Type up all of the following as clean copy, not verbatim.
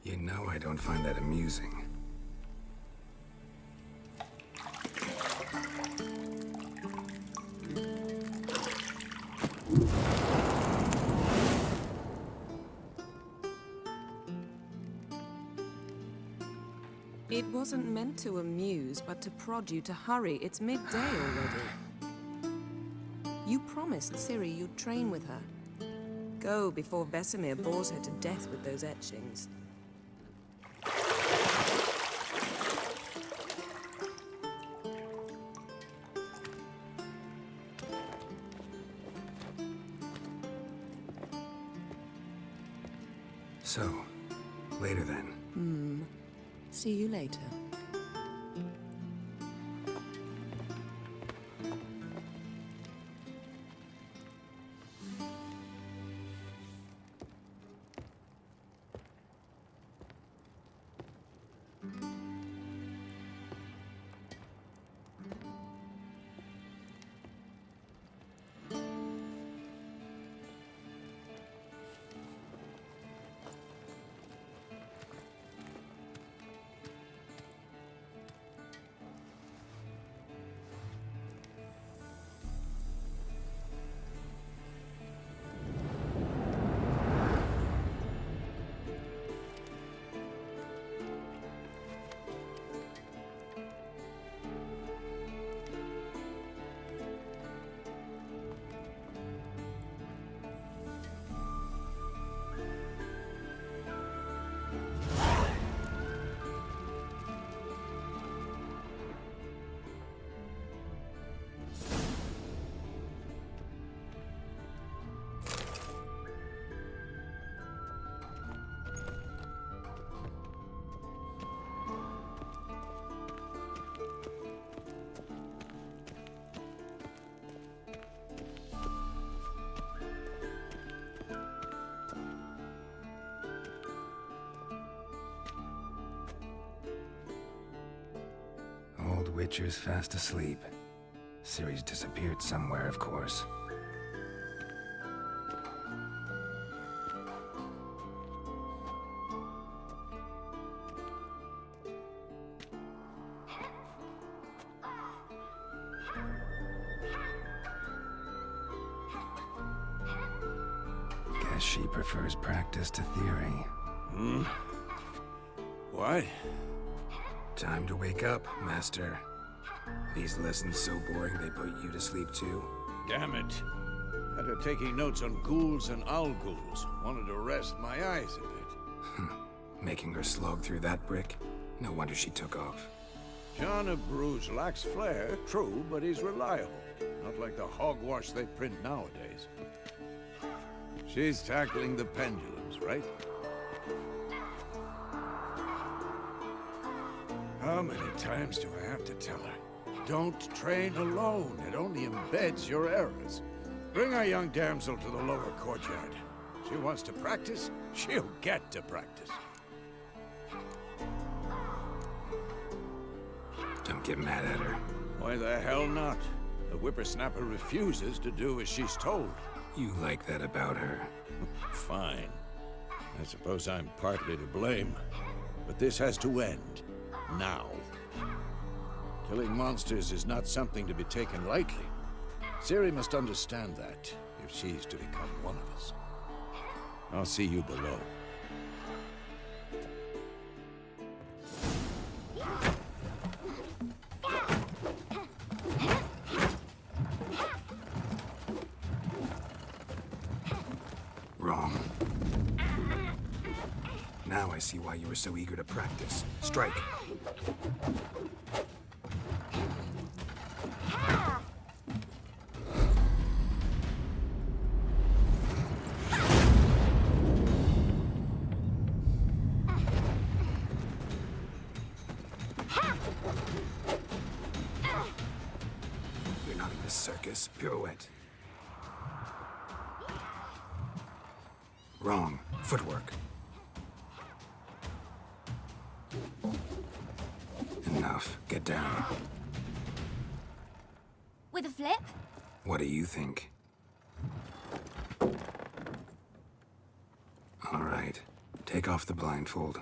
You know I don't find that amusing. It wasn't meant to amuse, but to prod you to hurry. It's midday already. You promised Ciri you'd train with her. Go before Vesemir bores her to death with those etchings. So, later then. See you later. Old Witcher's fast asleep. Ciri's disappeared somewhere, of course. Guess she prefers practice to theory. What? Time to wake up, Master. These lessons so boring they put you to sleep too. Damn it. Had her taking notes on ghouls and owl ghouls. Wanted to rest my eyes a bit. Making her slog through that brick? No wonder she took off. John of Bruges lacks flair, true, but he's reliable. Not like the hogwash they print nowadays. She's tackling the pendulums, right? How many times do I have to tell her? Don't train alone. It only embeds your errors. Bring our young damsel to the lower courtyard. She wants to practice, she'll get to practice. Don't get mad at her. Why the hell not? The whippersnapper refuses to do as she's told. You like that about her. Fine. I suppose I'm partly to blame. But this has to end. Now. Killing monsters is not something to be taken lightly. Ciri must understand that, if she's to become one of us. I'll see you below. Wrong. Now I see why you were so eager to practice. Strike. You're not in this circus. Pirouette. Wrong. Footwork. Enough. Get down. With a flip? What do you think? All right. Take off the blindfold.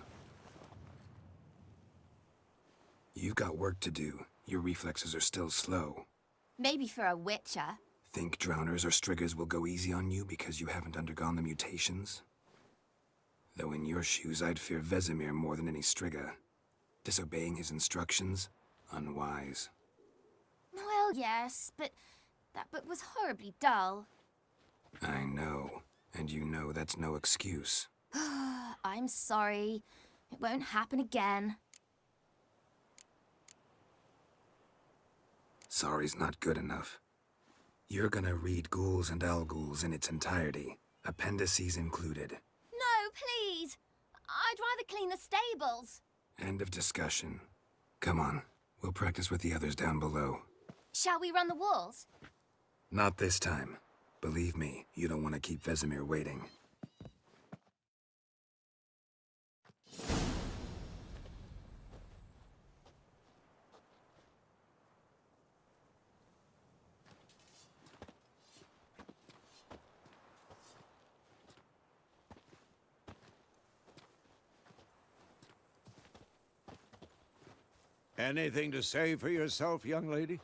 You've got work to do. Your reflexes are still slow. Maybe for a witcher. Think drowners or striggers will go easy on you because you haven't undergone the mutations? Though in your shoes, I'd fear Vesemir more than any strigger. Disobeying his instructions? Unwise. Well, yes, but that book was horribly dull. I know. And you know that's no excuse. I'm sorry. It won't happen again. Sorry's not good enough. You're gonna read Ghouls and Alghouls in its entirety, appendices included. No, please! I'd rather clean the stables. End of discussion. Come on, we'll practice with the others down below. Shall we run the walls? Not this time. Believe me, you don't want to keep Vesemir waiting. Anything to say for yourself, young lady?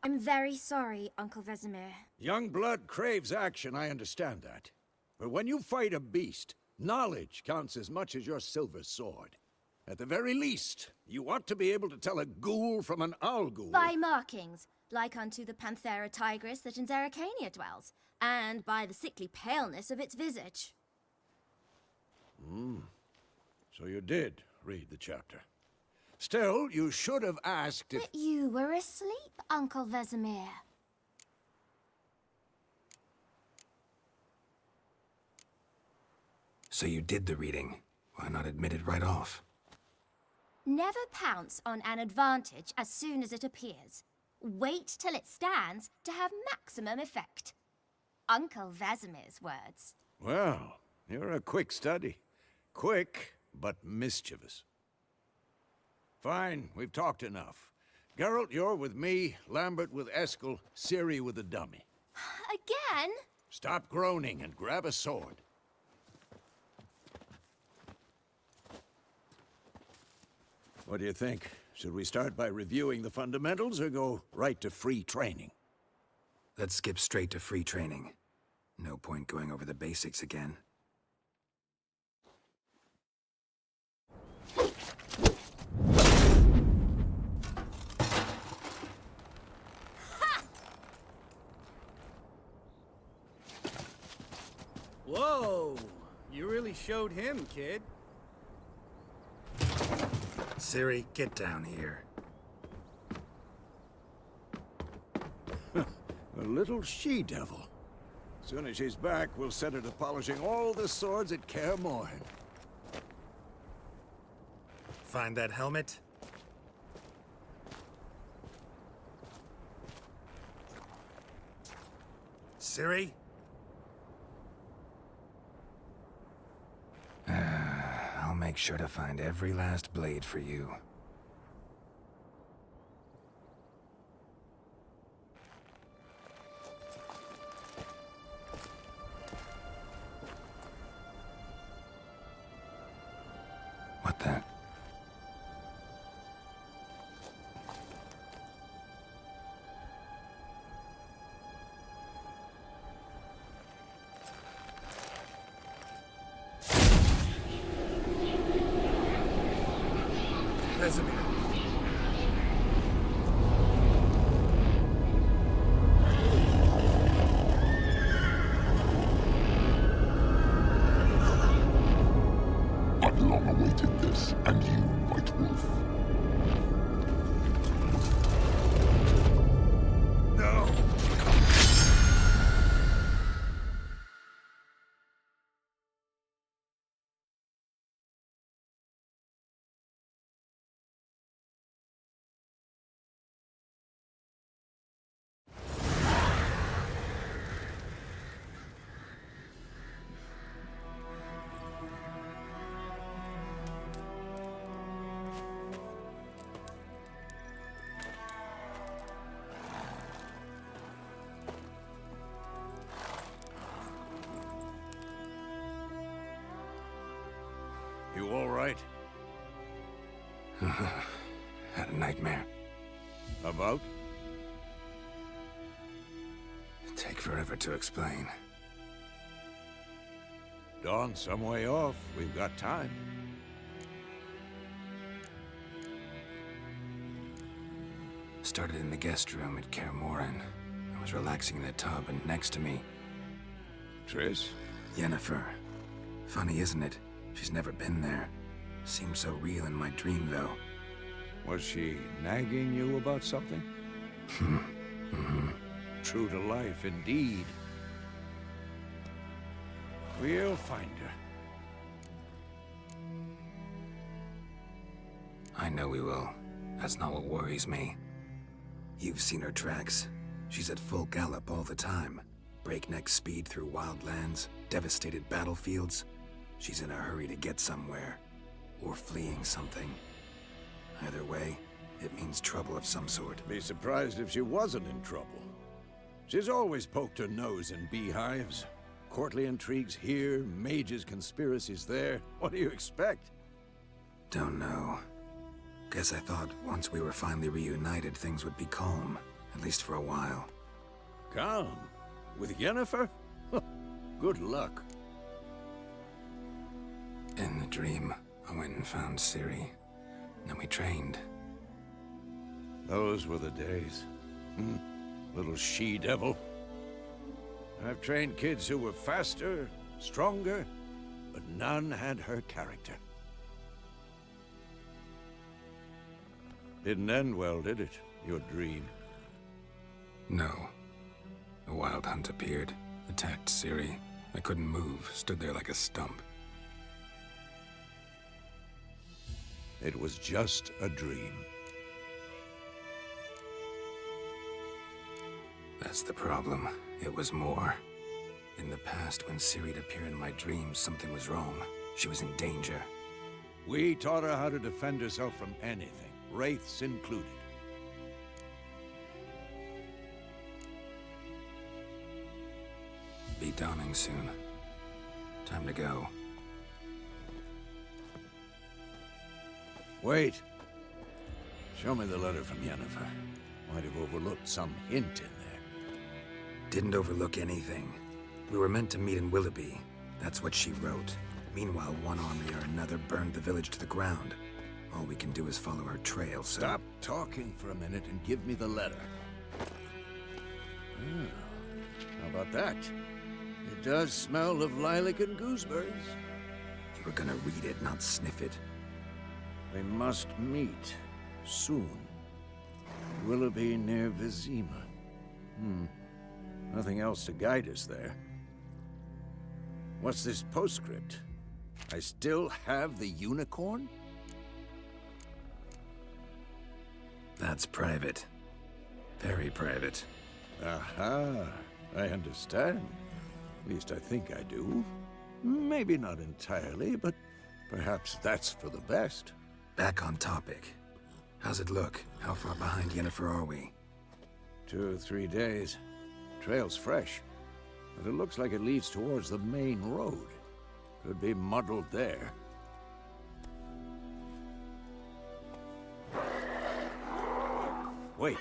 I'm very sorry, Uncle Vesemir. Young blood craves action, I understand that. But when you fight a beast, knowledge counts as much as your silver sword. At the very least, you ought to be able to tell a ghoul from an Alghoul. By markings, like unto the Panthera tigris that in Zerrikania dwells, and by the sickly paleness of its visage. So you did read the chapter. Still, you should have asked if... But you were asleep, Uncle Vesemir. So you did the reading. Why not admit it right off? Never pounce on an advantage as soon as it appears. Wait till it stands to have maximum effect. Uncle Vesemir's words. Well, you're a quick study. Quick, but mischievous. Fine, we've talked enough. Geralt, you're with me, Lambert with Eskel, Ciri with the dummy. Again? Stop groaning and grab a sword. What do you think? Should we start by reviewing the fundamentals or go right to free training? Let's skip straight to free training. No point going over the basics again. Whoa! You really showed him, kid. Ciri, get down here. A little she-devil. Soon as she's back, we'll set her to polishing all the swords at Kaer Morhen. Find that helmet? Ciri? I'll make sure to find every last blade for you. What the? Vesemir. I've long awaited this, and you, White Wolf. No! You all right? Had a nightmare. About? Take forever to explain. Dawn's some way off. We've got time. Started in the guest room at Kaer Morhen. I was relaxing in the tub, and next to me, Triss? Yennefer. Funny, isn't it? She's never been there. Seemed so real in my dream, though. Was she nagging you about something? True to life, indeed. We'll find her. I know we will. That's not what worries me. You've seen her tracks. She's at full gallop all the time. Breakneck speed through wild lands, devastated battlefields. She's in a hurry to get somewhere. Or fleeing something. Either way, it means trouble of some sort. Be surprised if she wasn't in trouble. She's always poked her nose in beehives. Courtly intrigues here, mages' conspiracies there. What do you expect? Don't know. Guess I thought once we were finally reunited, things would be calm. At least for a while. Calm? With Yennefer? Good luck. In the dream, I went and found Ciri. Then we trained. Those were the days. Little she-devil. I've trained kids who were faster, stronger, but none had her character. Didn't end well, did it? Your dream? No. A wild hunt appeared, attacked Ciri. I couldn't move, stood there like a stump. It was just a dream. That's the problem. It was more. In the past, when Ciri'd appear in my dreams, something was wrong. She was in danger. We taught her how to defend herself from anything, wraiths included. Be dawning soon. Time to go. Wait. Show me the letter from Yennefer. Might have overlooked some hint in there. Didn't overlook anything. We were meant to meet in Willoughby. That's what she wrote. Meanwhile, one army or another burned the village to the ground. All we can do is follow her trail, so... Stop talking for a minute and give me the letter. How about that? It does smell of lilac and gooseberries. You were gonna read it, not sniff it. We must meet. Soon. Willoughby near Vizima. Nothing else to guide us there. What's this postscript? I still have the unicorn? That's private. Very private. Aha, I understand. At least I think I do. Maybe not entirely, but perhaps that's for the best. Back on topic. How's it look? How far behind Yennefer are we? 2 or 3 days. Trail's fresh, but it looks like it leads towards the main road. Could be muddled there. Wait,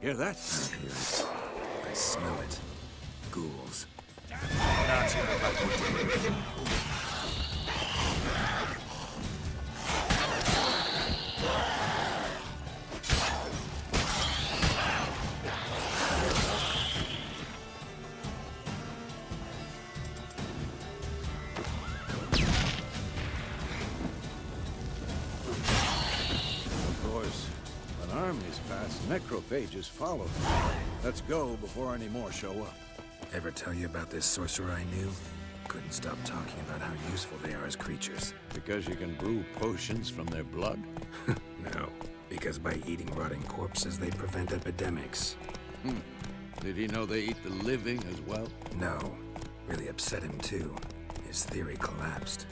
hear that? I hear it. I smell it. Ghouls. Of course, when armies pass, necrophages follow. Let's go before any more show up. Ever tell you about this sorcerer I knew? Couldn't stop talking about how useful they are as creatures. Because you can brew potions from their blood? No, because by eating rotting corpses, they prevent epidemics. Did he know they eat the living as well? No. Really upset him, too. His theory collapsed.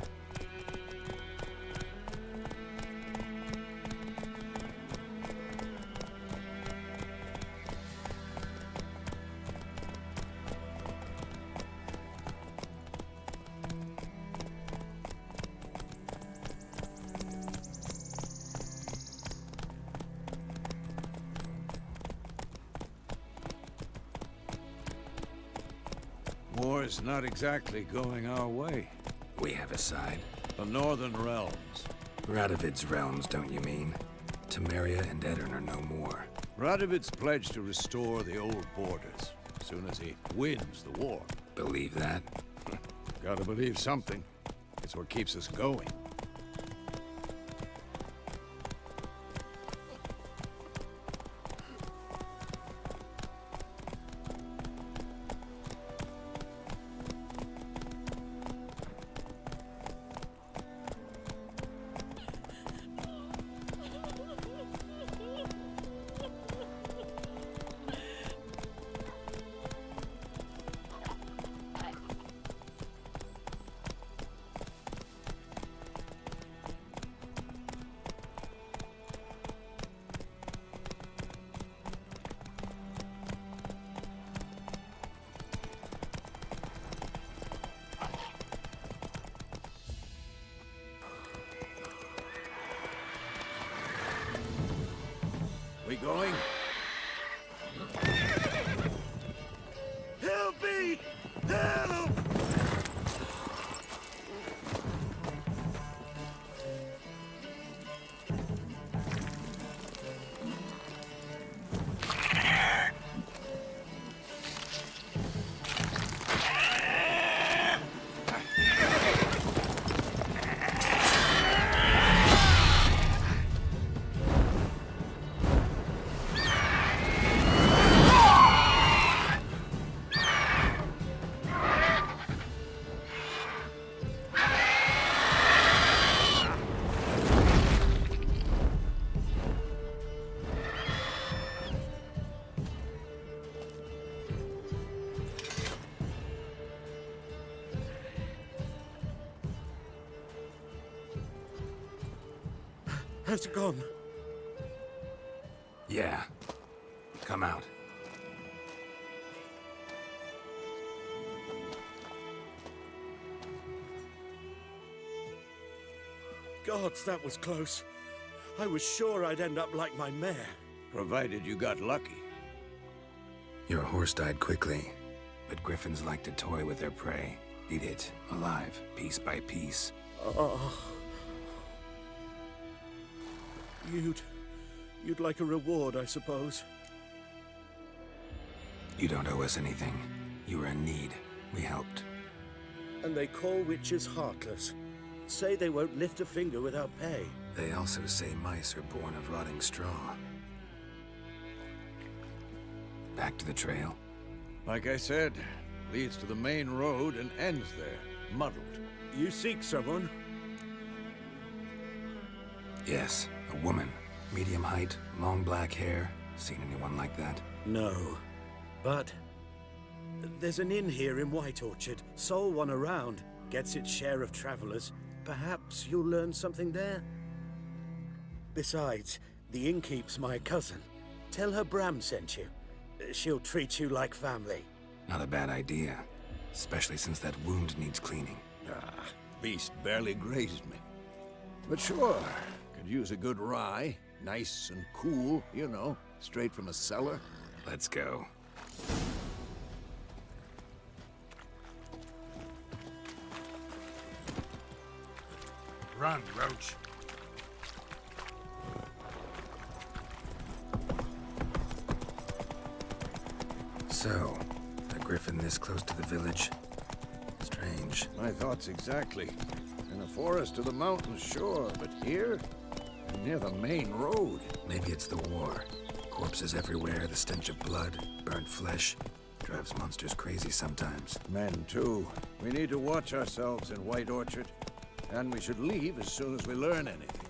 war's not exactly going our way. We have a side. The Northern Realms. Radovid's realms, don't you mean? Temeria and Edirn are no more. Radovid's pledged to restore the old borders as soon as he wins the war. Believe that? Gotta believe something. It's what keeps us going. We going? Help me! Help! Has it gone? Yeah. Come out. Gods, that was close. I was sure I'd end up like my mare. Provided you got lucky. Your horse died quickly, but griffins like to toy with their prey. Eat it, alive, piece by piece. Oh. You'd like a reward, I suppose. You don't owe us anything. You were in need. We helped. And they call witches heartless. Say they won't lift a finger without pay. They also say mice are born of rotting straw. Back to the trail? Like I said, leads to the main road and ends there, muddled. You seek someone? Yes, a woman. Medium height, long black hair. Seen anyone like that? No. But there's an inn here in White Orchard. Sole one around. Gets its share of travelers. Perhaps you'll learn something there? Besides, the innkeep's my cousin. Tell her Bram sent you. She'll treat you like family. Not a bad idea. Especially since that wound needs cleaning. Ah, beast barely grazed me. But sure, could use a good rye. Nice and cool, you know, straight from a cellar. Let's go. Run, Roach. So, a griffin this close to the village? Strange. My thoughts exactly. In the forest or the mountains, sure, but here? Near the main road. Maybe it's the war. Corpses everywhere, the stench of blood, burnt flesh. Drives monsters crazy sometimes. Men, too. We need to watch ourselves in White Orchard. And we should leave as soon as we learn anything.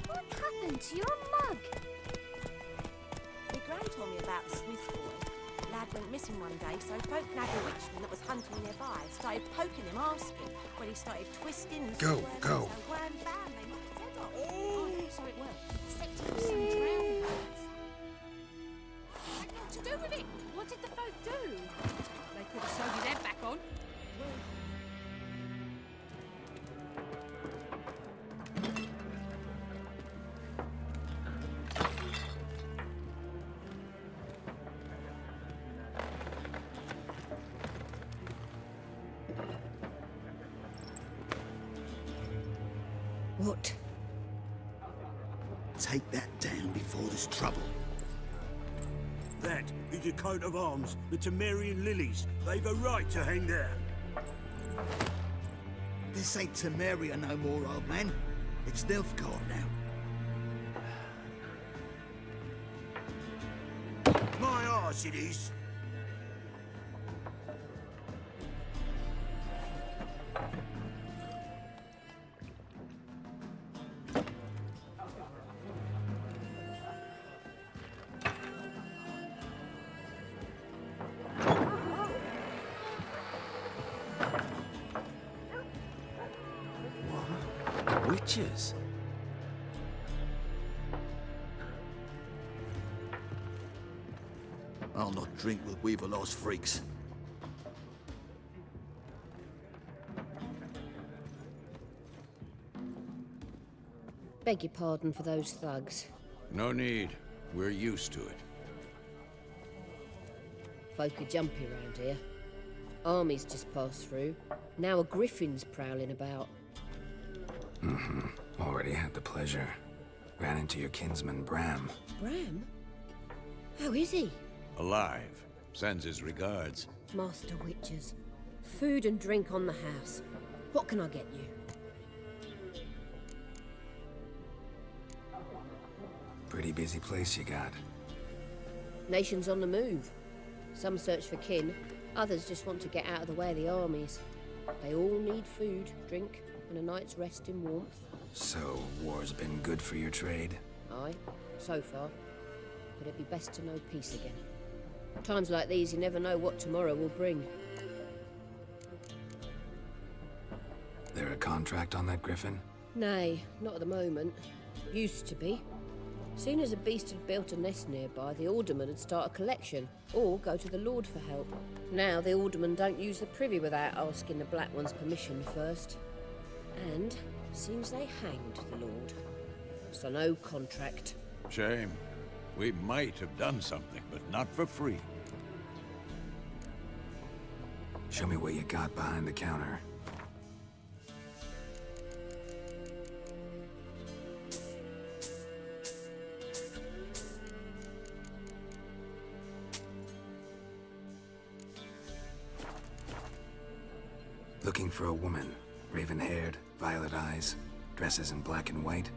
What happened to your mug? My gran told me about a Smith boy. Lad went missing one day, so folk nabbed a witchman that was hunting nearby. Started poking him, asking. When he started twisting and Go, swerving, go. So wham, bam, they knocked his head off. Oh, so it worked. Set to some drowned birds. What to do with it? What did the folk do? What? Take that down before there's trouble. That is a coat of arms, the Temerian lilies. They've a right to hang there. This ain't Temeria no more, old man. It's Nilfgaard now. My arse it is. Witches? I'll not drink with Weaverlaw's freaks. Beg your pardon for those thugs. No need. We're used to it. Folk are jumpy round here. Armies just passed through. Now a griffin's prowling about. Already had the pleasure. Ran into your kinsman, Bram. Bram? How is he? Alive. Sends his regards. Master Witches. Food and drink on the house. What can I get you? Pretty busy place you got. Nations on the move. Some search for kin, others just want to get out of the way of the armies. They all need food, drink, and a night's rest in warmth. So, war's been good for your trade? Aye, so far. But it'd be best to know peace again. Times like these, you never know what tomorrow will bring. There a contract on that griffin? Nay, not at the moment. Used to be. Soon as a beast had built a nest nearby, the alderman would start a collection, or go to the Lord for help. Now the aldermen don't use the privy without asking the Black One's permission first. And seems they hanged the Lord. So no contract. Shame. We might have done something, but not for free. Show me what you got behind the counter. Looking for a woman. Raven-haired, violet eyes, dresses in black and white.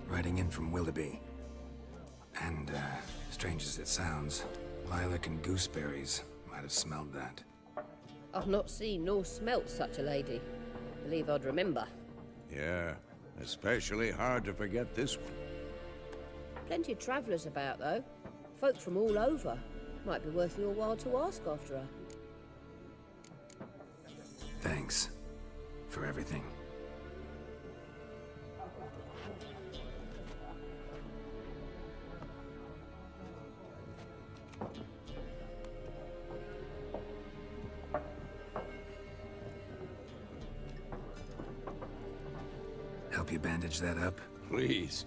Riding in from Willoughby. And, strange as it sounds, lilac and gooseberries might have smelled that. I've not seen nor smelt such a lady. Believe I'd remember. Yeah, especially hard to forget this one. Plenty of travellers about, though. Folk from all over. Might be worth your while to ask after her. Thanks. For everything. Help you bandage that up? Please.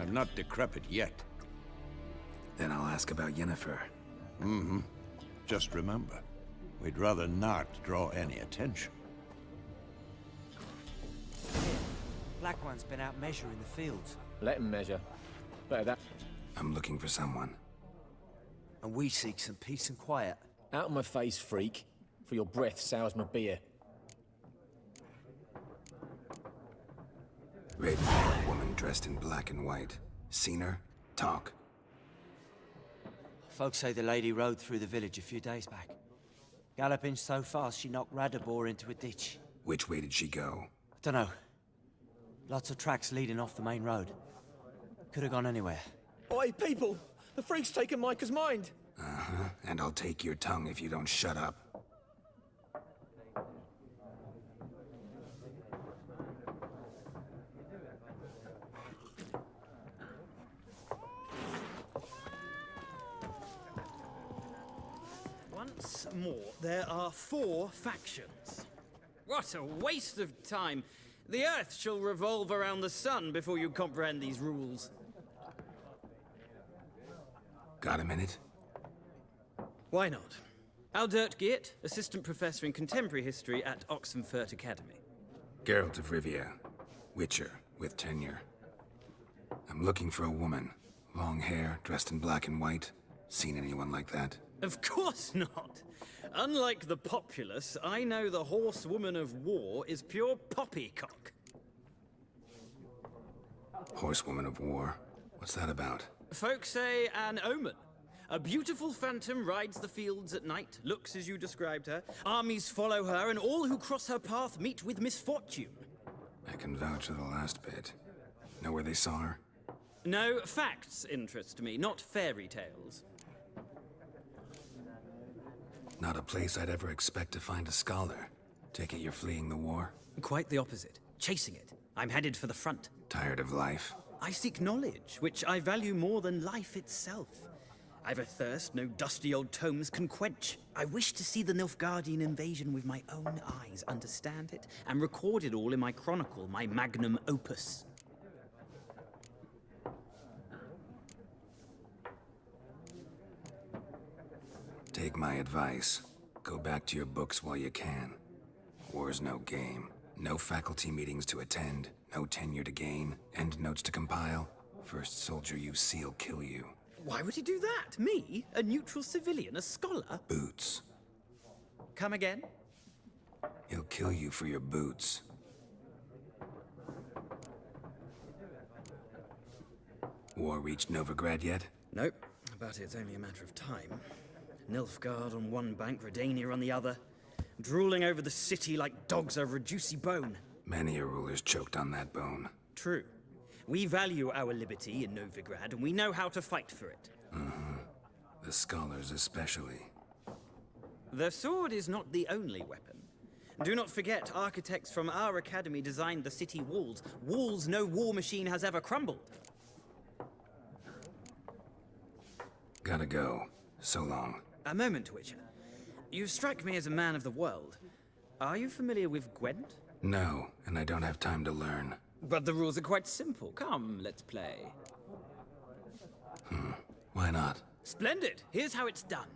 I'm not decrepit yet. Then I'll ask about Yennefer. Just remember, we'd rather not draw any attention. Black One's been out measuring the fields. Let him measure. Better that. I'm looking for someone. And we seek some peace and quiet. Out of my face, freak. For your breath sours my beer. Raven-haired woman dressed in black and white. Seen her? Talk. Folks say the lady rode through the village a few days back. Galloping so fast she knocked Radabor into a ditch. Which way did she go? Dunno. Lots of tracks leading off the main road. Could have gone anywhere. Oi, people! The freak's taken Micah's mind! And I'll take your tongue if you don't shut up. Once more, there are 4 factions. What a waste of time! The Earth shall revolve around the sun before you comprehend these rules. Got a minute? Why not? Aldert Geert, Assistant Professor in Contemporary History at Oxenfurt Academy. Geralt of Rivia. Witcher, with tenure. I'm looking for a woman. Long hair, dressed in black and white. Seen anyone like that? Of course not. Unlike the populace, I know the horsewoman of war is pure poppycock. Horsewoman of war? What's that about? Folks say an omen. A beautiful phantom rides the fields at night, looks as you described her. Armies follow her, and all who cross her path meet with misfortune. I can vouch for the last bit. Know where they saw her? No, facts interest me, not fairy tales. Not a place I'd ever expect to find a scholar. Take it you're fleeing the war? Quite the opposite. Chasing it. I'm headed for the front. Tired of life? I seek knowledge, which I value more than life itself. I've a thirst no dusty old tomes can quench. I wish to see the Nilfgaardian invasion with my own eyes, understand it, and record it all in my chronicle, my magnum opus. Take my advice. Go back to your books while you can. War's no game. No faculty meetings to attend, no tenure to gain, end notes to compile. First soldier you see'll kill you. Why would he do that? Me? A neutral civilian? A scholar? Boots. Come again? He'll kill you for your boots. War reached Novigrad yet? Nope, but it's only a matter of time. Nilfgaard on one bank, Redania on the other. Drooling over the city like dogs over a juicy bone. Many a ruler's choked on that bone. True. We value our liberty in Novigrad, and we know how to fight for it. The scholars especially. The sword is not the only weapon. Do not forget, architects from our academy designed the city walls. Walls no war machine has ever crumbled. Gotta go. So long. A moment, Witcher. You strike me as a man of the world. Are you familiar with Gwent? No, and I don't have time to learn. But the rules are quite simple. Come, let's play. Why not? Splendid! Here's how it's done.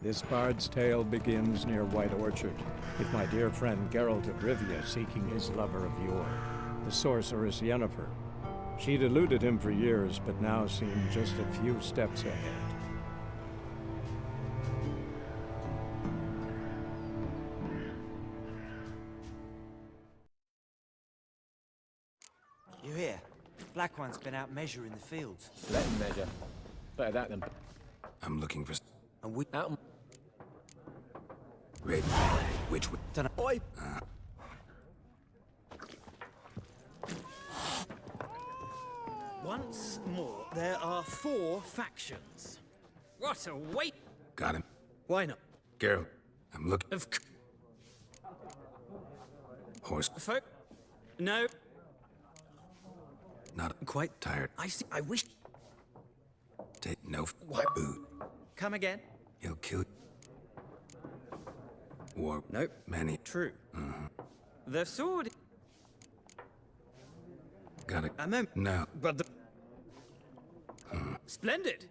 This bard's tale begins near White Orchard, with my dear friend Geralt of Rivia seeking his lover of yore, the sorceress Yennefer. She'd eluded him for years, but now seemed just a few steps ahead. You hear? Black One's been out measuring the fields. Let him measure. Better that than... I'm looking for... And we... Out. Red. Which way? Dunno. Oi! Once more, there are 4 factions. What a wait! Got him. Why not? Geralt, I'm looking... Of Horse. folk? No. Not Quite tired. I see. I wish. Take no What? boot. Come again? He'll kill you. War. Nope. Many. True. The sword. Got it. A moment. No. But the. Splendid.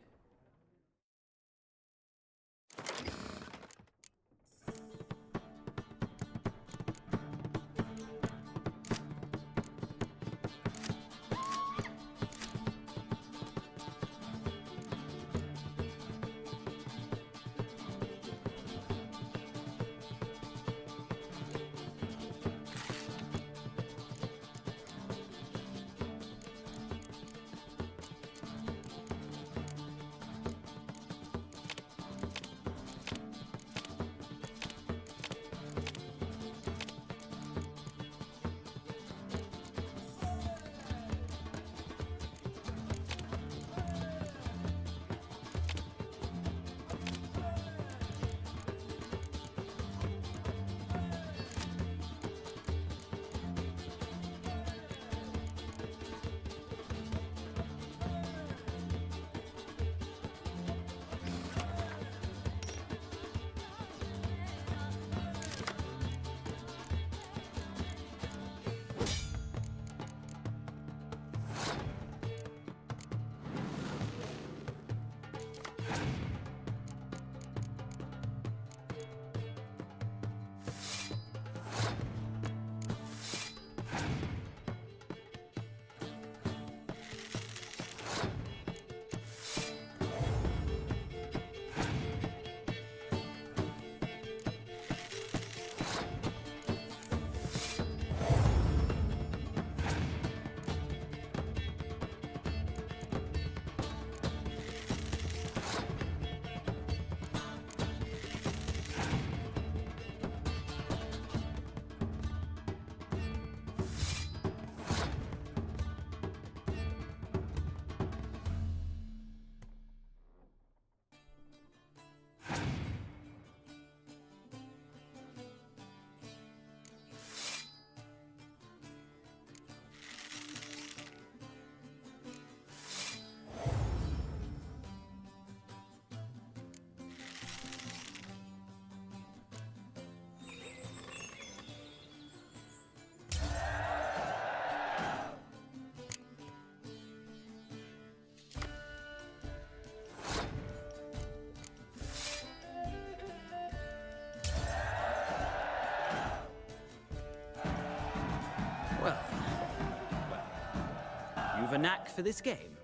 You've a knack for this game.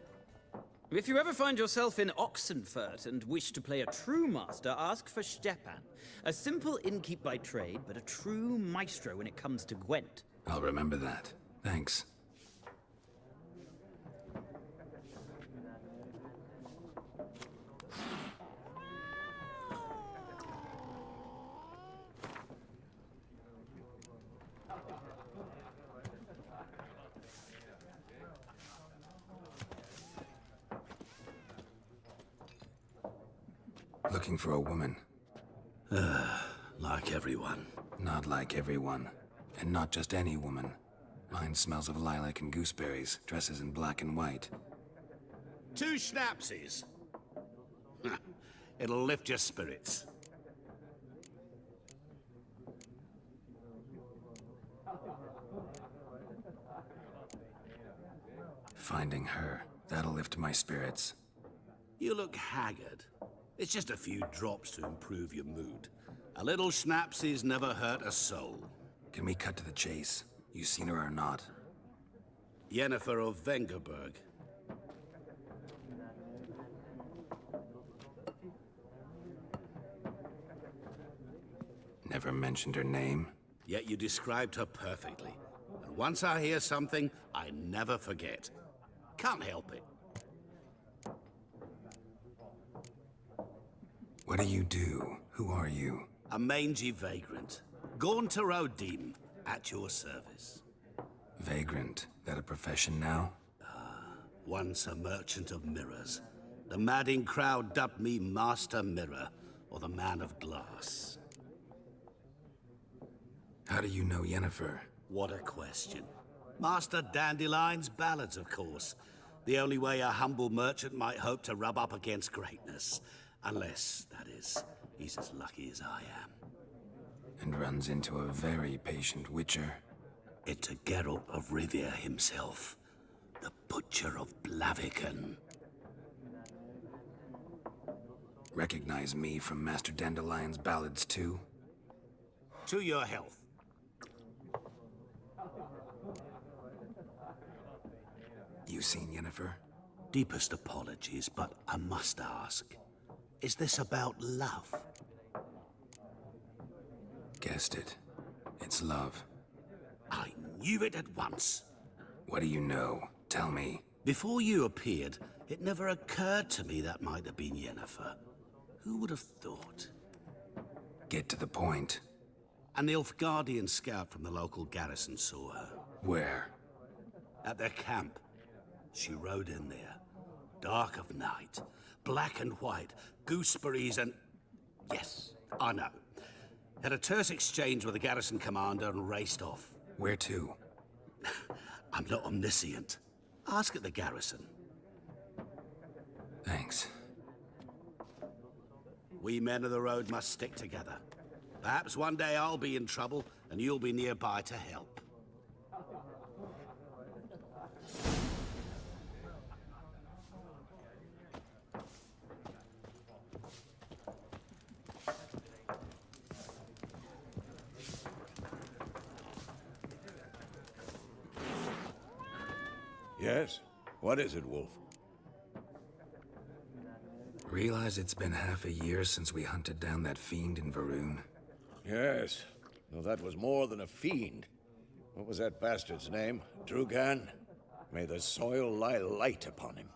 If you ever find yourself in Oxenfurt and wish to play a true master, ask for Stepan. A simple innkeep by trade, but a true maestro when it comes to Gwent. I'll remember that. Thanks. Looking for a woman. Like everyone. Not like everyone. And not just any woman. Mine smells of lilac and gooseberries, dresses in black and white. 2 schnapsies. It'll lift your spirits. Finding her, that'll lift my spirits. You look haggard. It's just a few drops to improve your mood. A little schnapsy's never hurt a soul. Can we cut to the chase? You seen her or not? Yennefer of Vengerberg. Never mentioned her name. Yet you described her perfectly. And once I hear something, I never forget. Can't help it. What do you do? Who are you? A mangy vagrant. Gaunter O'Dean, at your service. Vagrant. That a profession now? Once a merchant of mirrors. The madding crowd dubbed me Master Mirror, or the Man of Glass. How do you know Yennefer? What a question. Master Dandelion's ballads, of course. The only way a humble merchant might hope to rub up against greatness. Unless, that is, he's as lucky as I am. And runs into a very patient witcher. Into Geralt of Rivia himself. The Butcher of Blaviken. Recognize me from Master Dandelion's ballads too? To your health. You seen Yennefer? Deepest apologies, but I must ask. Is this about love? Guessed it. It's love. I knew it at once. What do you know? Tell me. Before you appeared, it never occurred to me that might have been Yennefer. Who would have thought? Get to the point. An Nilfgaardian scout from the local garrison saw her. Where? At their camp. She rode in there. Dark of night. Black and white. Gooseberries and... Yes, I know. Had a terse exchange with the garrison commander and raced off. Where to? I'm not omniscient. Ask at the garrison. Thanks. We men of the road must stick together. Perhaps one day I'll be in trouble and you'll be nearby to help. Yes? What is it, Wolf? Realize it's been half a year since we hunted down that fiend in Varun? Yes. Though that was more than a fiend. What was that bastard's name? Drugan? May the soil lie light upon him.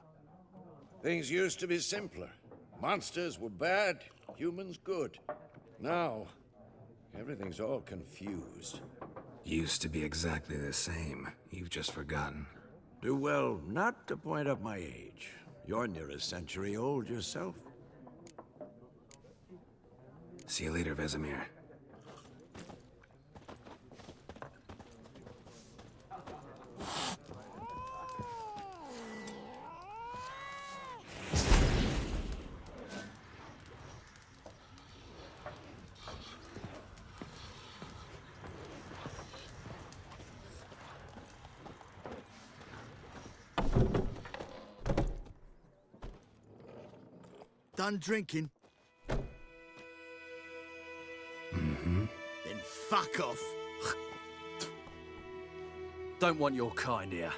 Things used to be simpler. Monsters were bad, humans good. Now, everything's all confused. Used to be exactly the same. You've just forgotten. Do well not to point up my age. You're near a century old yourself. See you later, Vesemir. Done drinking? Mm-hmm. Then fuck off. Don't want your kind here.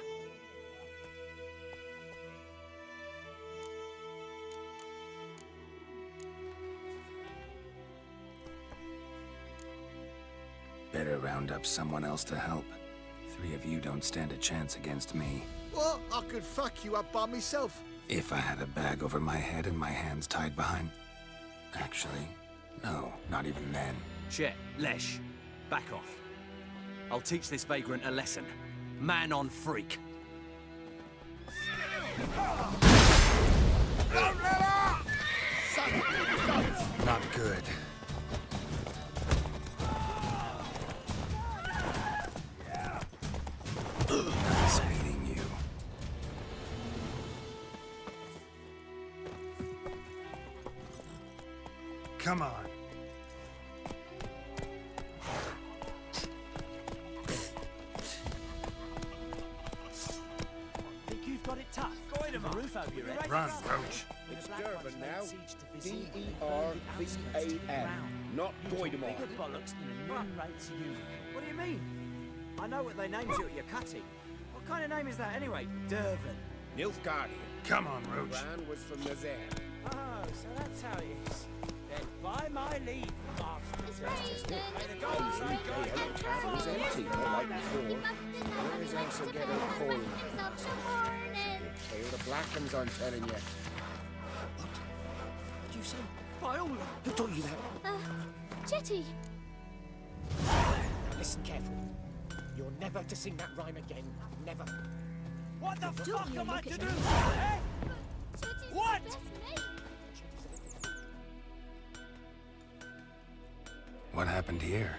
Better round up someone else to help. 3 of you don't stand a chance against me. What? I could fuck you up by myself. If I had a bag over my head and my hands tied behind... Actually, no, not even then. Shit, Lesh, back off. I'll teach this vagrant a lesson. Man on freak. Don't let up! Not good. Nice meeting you. Come on. Think you've got it tough? Got a roof over your head. Run, Roach. when It's the Black Dervan Ones laid now. siege to Vizir and burned the outskirts to the D-E-R-V-A-N, ground. not You talk Goidemar. bigger bollocks than a nun rates you. What do you mean? I know what they named you at your cutting. What kind of name is that anyway? Dervan. Nilfgaardian. Come on, Roach. Bran was from Nazaire. Oh, so that's how it is. Then by my leave, master. That's just it. It was empty, not like before. Where's Elsageddon Coil? Tail the Blackens, I'm telling you. What? Did you say? Viola! Who told you that? Jetty! Listen carefully. You're never to sing that rhyme again. Never. What the Don't fuck you am I look to at do? me. Eh? What? What happened here?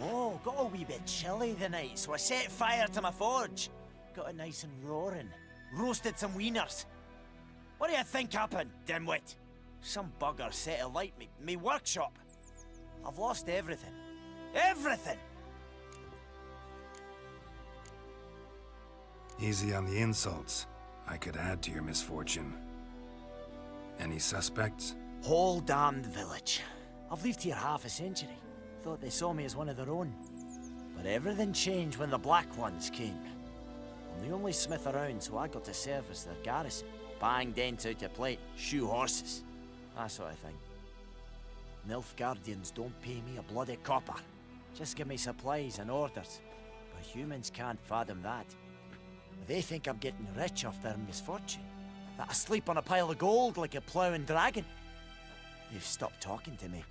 Oh, got a wee bit chilly the night, so I set fire to my forge. Got it nice and roaring. Roasted some wieners. What do you think happened, dimwit? Some bugger set alight me workshop. I've lost everything. Everything! Easy on the insults. I could add to your misfortune. Any suspects? Whole damned village. I've lived here half a century. Thought they saw me as one of their own. But everything changed when the Black Ones came. I'm the only smith around, so I got to serve as their garrison. Bang dents out to plate, shoe horses. That sort of thing. Nilfgaardians don't pay me a bloody copper. Just give me supplies and orders. But humans can't fathom that. They think I'm getting rich off their misfortune. That I sleep on a pile of gold like a ploughing dragon. They've stopped talking to me.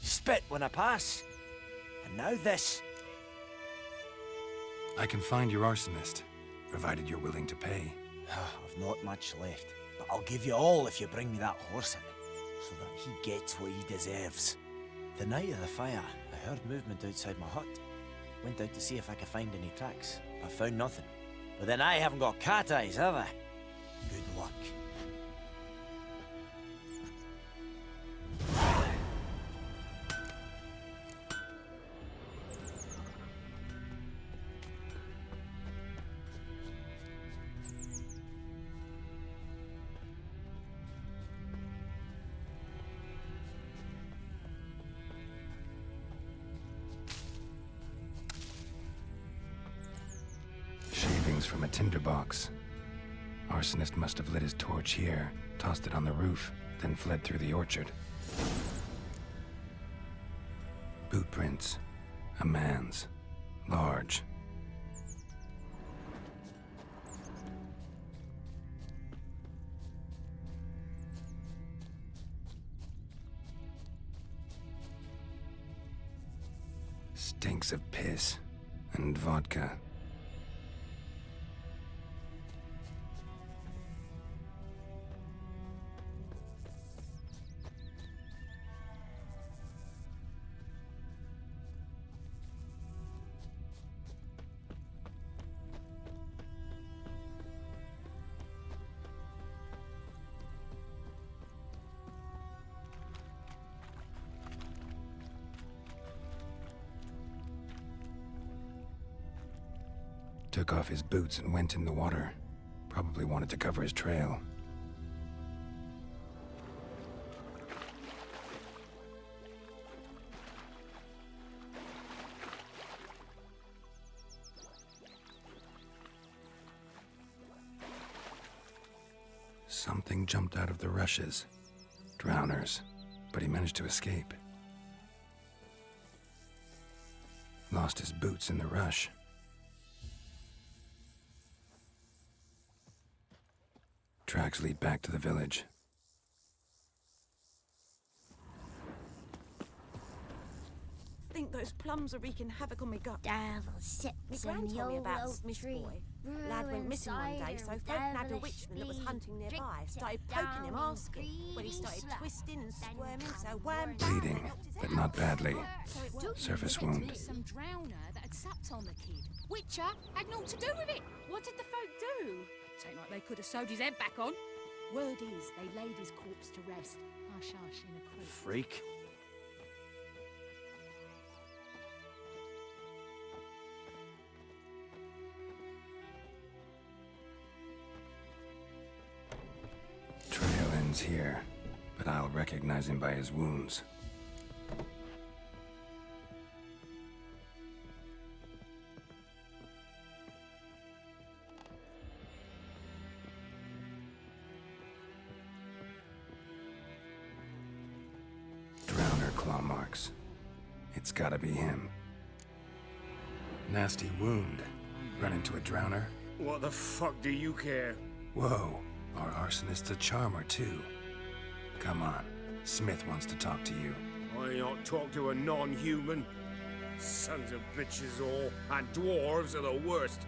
Spit when I pass. And now this. I can find your arsonist, provided you're willing to pay. I've not much left, but I'll give you all if you bring me that horse in, so that he gets what he deserves. The night of the fire, I heard movement outside my hut. Went out to see if I could find any tracks, but found nothing. But then I haven't got cat eyes, have I? Good luck. Shavings from a tinderbox. Arsonist must have lit his torch here, tossed it on the roof, then fled through the orchard. Boot prints. A man's. Large. Stinks of piss and vodka. Took off his boots and went in the water. Probably wanted to cover his trail. Something jumped out of the rushes. Drowners. But he managed to escape. Lost his boots in the rush. Tracks lead back to the village. I think those plums are wreaking havoc on my gut. Devil My sits gran in told me the about old Smith tree. boy. Lad went missing one day, so folk nabbed a witchman that was hunting nearby. Started poking him, asking. When he started twisting and squirming, so wham bam. Bleeding, but not badly. Surface wound. Some drowner that had supped on the kid. Witcher had naught to do with it. What did the folk do? Ain't like they could have sewed his head back on. Word is, they laid his corpse to rest. Hush hush in a creek. Freak. recognize him by his wounds. Drowner claw marks. It's gotta be him. Nasty wound. Run into a drowner? What the fuck do you care? Whoa, our arsonist's a charmer too. Come on, Smith wants to talk to you. I ain't not talk to a non-human. Sons of bitches all, and dwarves are the worst.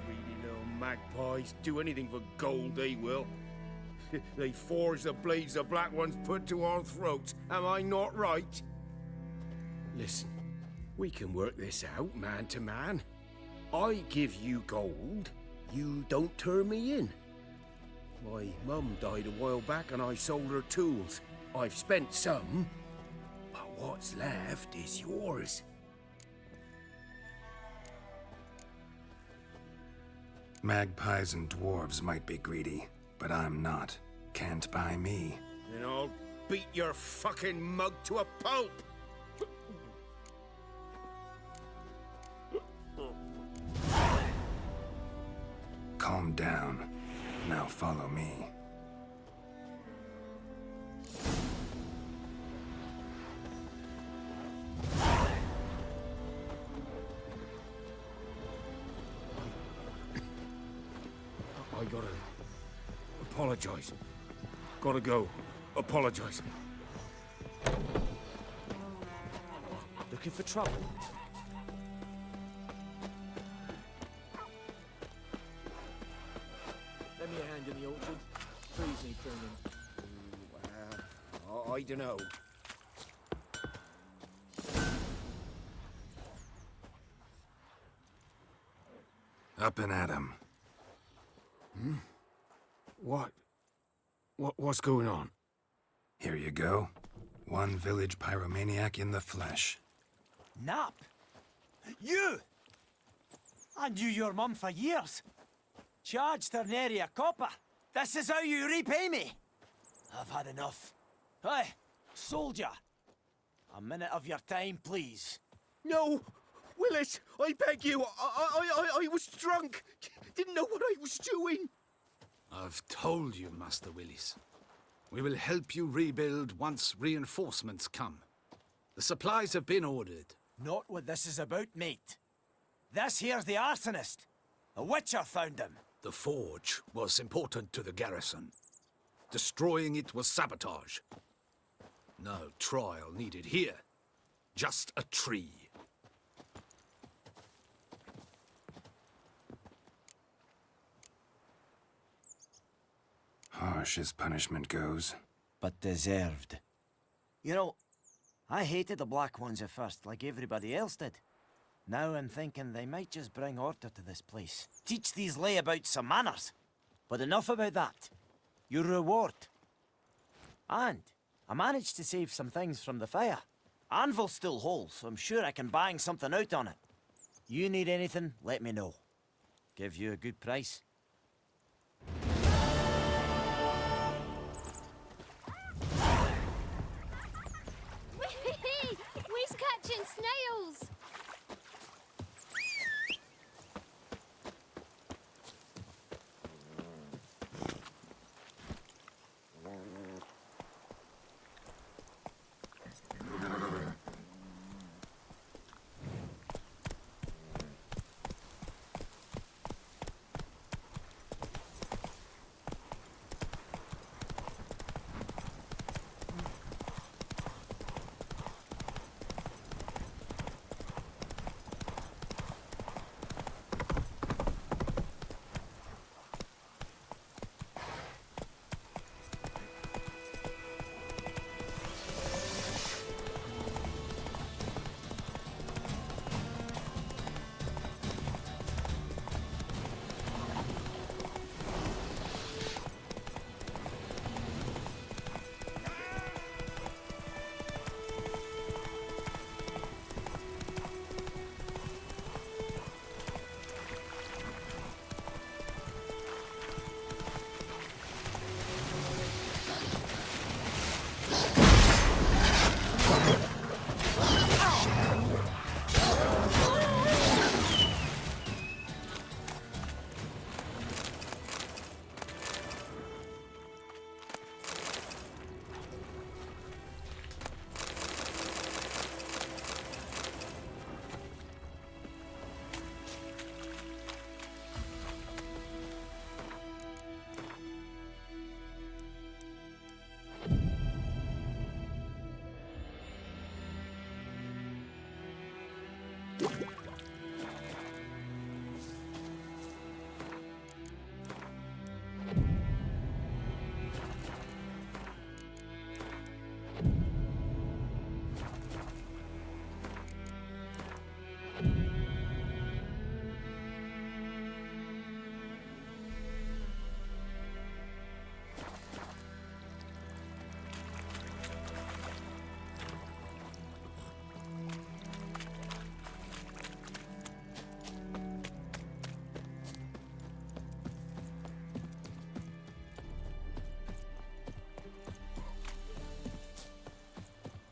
Greedy little magpies, do anything for gold they will. They forge the blades the Black Ones put to our throats, am I not right? Listen, we can work this out man to man. I give you gold, you don't turn me in. My mum died a while back and I sold her tools. I've spent some, but what's left is yours. Magpies and dwarves might be greedy, but I'm not. Can't buy me. Then I'll beat your fucking mug to a pulp! Calm down. Now follow me. I gotta apologize. Gotta go. Apologize. Looking for trouble? Lend me a hand in the orchard. Trees need pruning. I dunno. Up and at 'em. What's going on? Here you go. One village pyromaniac in the flesh. Nap? You! I knew your mum for years. Charged her nary a copper. This is how you repay me. I've had enough. Hey, soldier. A minute of your time, please. No! Willis, I beg you. I was drunk. Didn't know what I was doing. I've told you, Master Willis. We will help you rebuild once reinforcements come. The supplies have been ordered. Not what this is about, mate. This here's the arsonist. A witcher found him. The forge was important to the garrison. Destroying it was sabotage. No trial needed here. Just a tree. Harsh as punishment goes. But deserved. You know, I hated the Black Ones at first, like everybody else did. Now I'm thinking they might just bring order to this place. Teach these layabouts some manners. But enough about that. Your reward. And I managed to save some things from the fire. Anvil's still whole, so I'm sure I can bang something out on it. You need anything, let me know. Give you a good price. We's catching snails!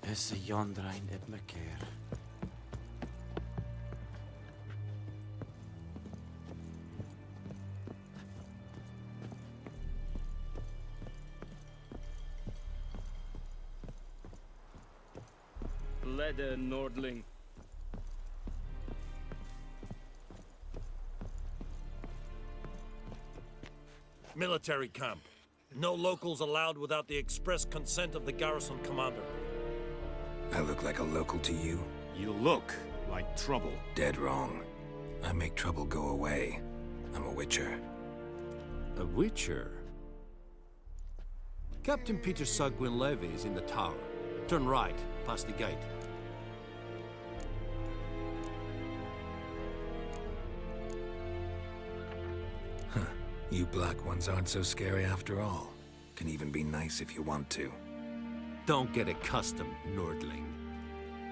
Is a Yondrain Ibmaker. Leder Nordling. Military camp. No locals allowed without the express consent of the garrison commander. I look like a local to you? You look like trouble. Dead wrong. I make trouble go away. I'm a witcher. A witcher? Captain Peter Sugwin Levy is in the tower. Turn right, past the gate. Huh. You black ones aren't so scary after all. Can even be nice if you want to. Don't get accustomed, Nordling.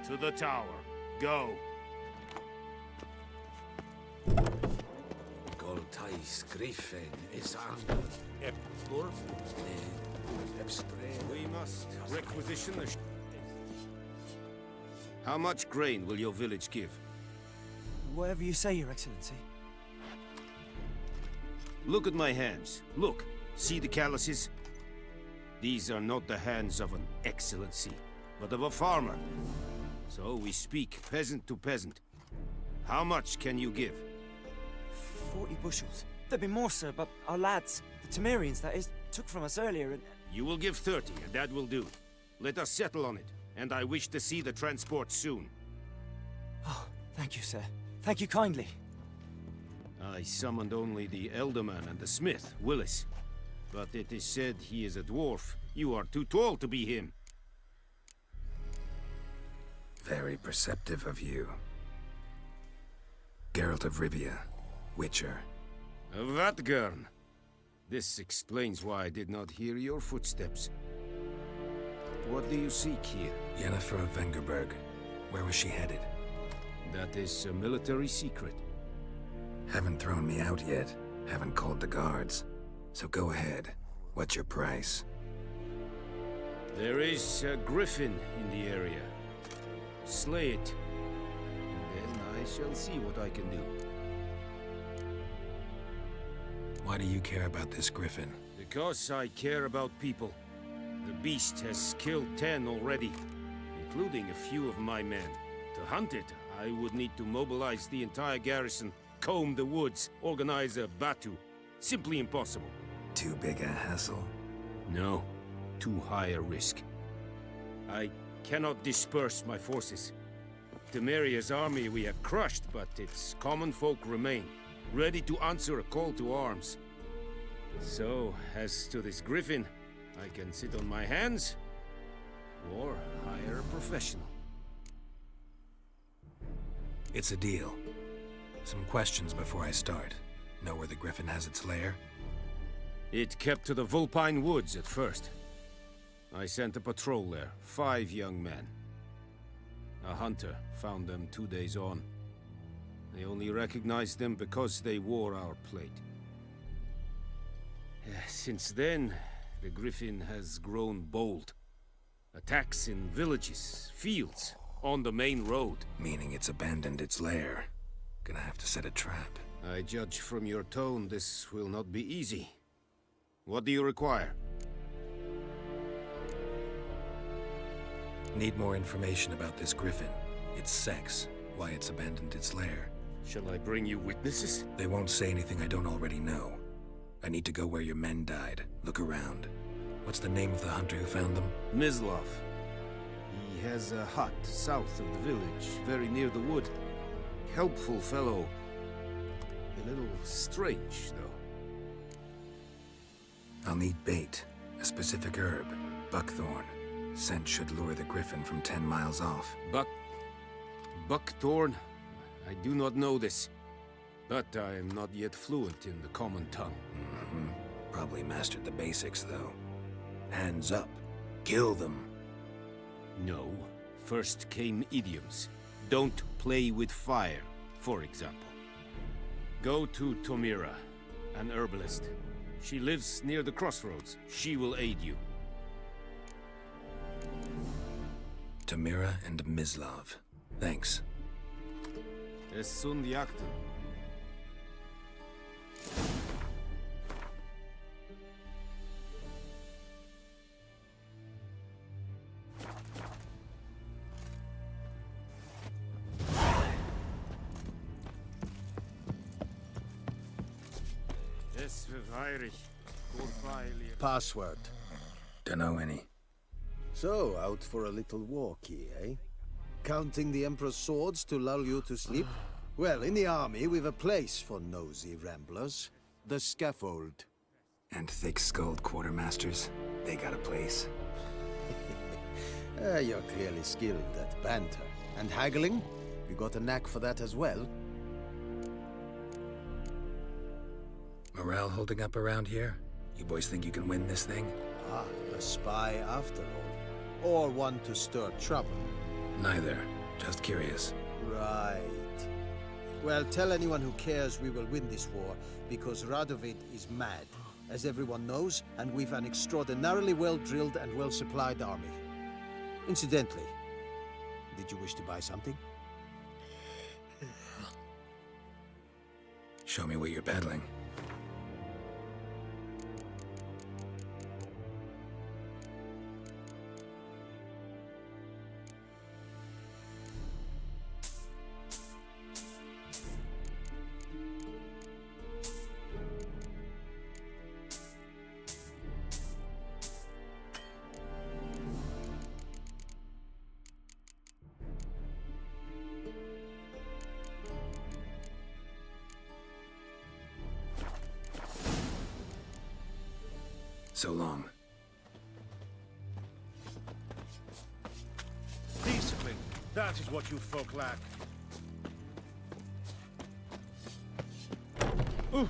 To the tower. Go. Goltais Griffin is on. We must requisition the How much grain will your village give? Whatever you say, Your Excellency. Look at my hands. Look. See the calluses? These are not the hands of an excellency, but of a farmer. So we speak peasant to peasant. How much can you give? 40 bushels. There'd be more, sir, but our lads, the Temerians, that is, took from us earlier and... You will give 30, and that will do. Let us settle on it, and I wish to see the transport soon. Oh, thank you, sir. Thank you kindly. I summoned only the Elderman and the smith, Willis. But it is said he is a dwarf. You are too tall to be him. Very perceptive of you. Geralt of Rivia, Witcher. Vatgern. This explains why I did not hear your footsteps. What do you seek here? Yennefer of Vengerberg. Where was she headed? That is a military secret. Haven't thrown me out yet. Haven't called the guards. So go ahead. What's your price? There is a griffin in the area. Slay it. And then I shall see what I can do. Why do you care about this griffin? Because I care about people. The beast has killed 10 already, including a few of my men. To hunt it, I would need to mobilize the entire garrison, comb the woods, organize a batu. Simply impossible. Too big a hassle? No. Too high a risk. I cannot disperse my forces. Temeria's army we have crushed, but its common folk remain, ready to answer a call to arms. So, as to this griffin, I can sit on my hands, or hire a professional. It's a deal. Some questions before I start. Know where the griffin has its lair? It kept to the Vulpine Woods at first. I sent a patrol there, 5 young men. A hunter found them 2 days on. They only recognized them because they wore our plate. Since then, the griffin has grown bold. Attacks in villages, fields, on the main road. Meaning it's abandoned its lair. Gonna have to set a trap. I judge from your tone this will not be easy. What do you require? Need more information about this griffin. Its sex, why it's abandoned its lair. Shall I bring you witnesses? They won't say anything I don't already know. I need to go where your men died. Look around. What's the name of the hunter who found them? Mislav. He has a hut south of the village, very near the wood. Helpful fellow. A little strange, though. I'll need bait, a specific herb, buckthorn. Scent should lure the griffin from 10 miles off. Buckthorn? I do not know this. But I am not yet fluent in the common tongue. Probably mastered the basics, though. Hands up. Kill them. No. First came idioms. Don't play with fire, for example. Go to Tomira, an herbalist. She lives near the crossroads. She will aid you. Tamira and Mislav. Thanks. Es sunt jakten. Password. Dunno any. So, out for a little walkie, eh? Counting the Emperor's swords to lull you to sleep? Well, in the army, we've a place for nosy ramblers. The scaffold. And thick-skulled quartermasters. They got a place. You're clearly skilled at banter. And haggling? You got a knack for that as well? Morale holding up around here? You boys think you can win this thing? Ah, a spy after all. Or one to stir trouble. Neither. Just curious. Right. Well, tell anyone who cares we will win this war, because Radovid is mad, as everyone knows, and we've an extraordinarily well-drilled and well-supplied army. Incidentally, did you wish to buy something? Show me what you're peddling. So long. Discipline. That is what you folk lack. Ooh.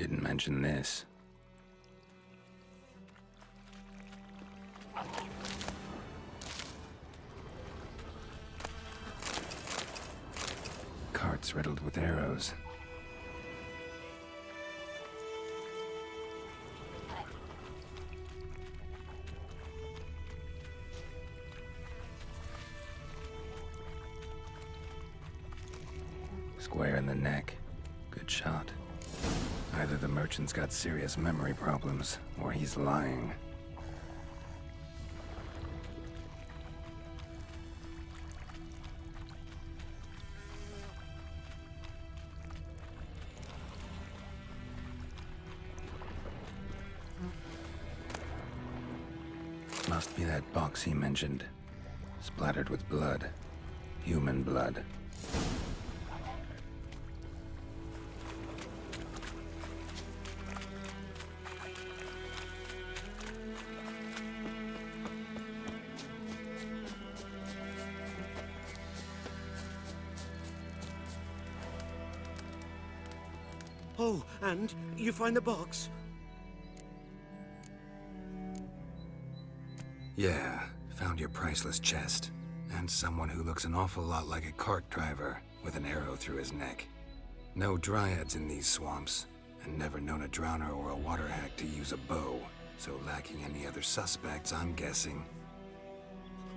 Didn't mention this. Carts riddled with arrows. Square in the neck. Good shot. Either the merchant's got serious memory problems, or he's lying. Must be that box he mentioned. Splattered with blood. Human blood. Oh, and you find the box? Yeah, found your priceless chest. And someone who looks an awful lot like a cart driver, with an arrow through his neck. No dryads in these swamps, and never known a drowner or a water hack to use a bow. So lacking any other suspects, I'm guessing.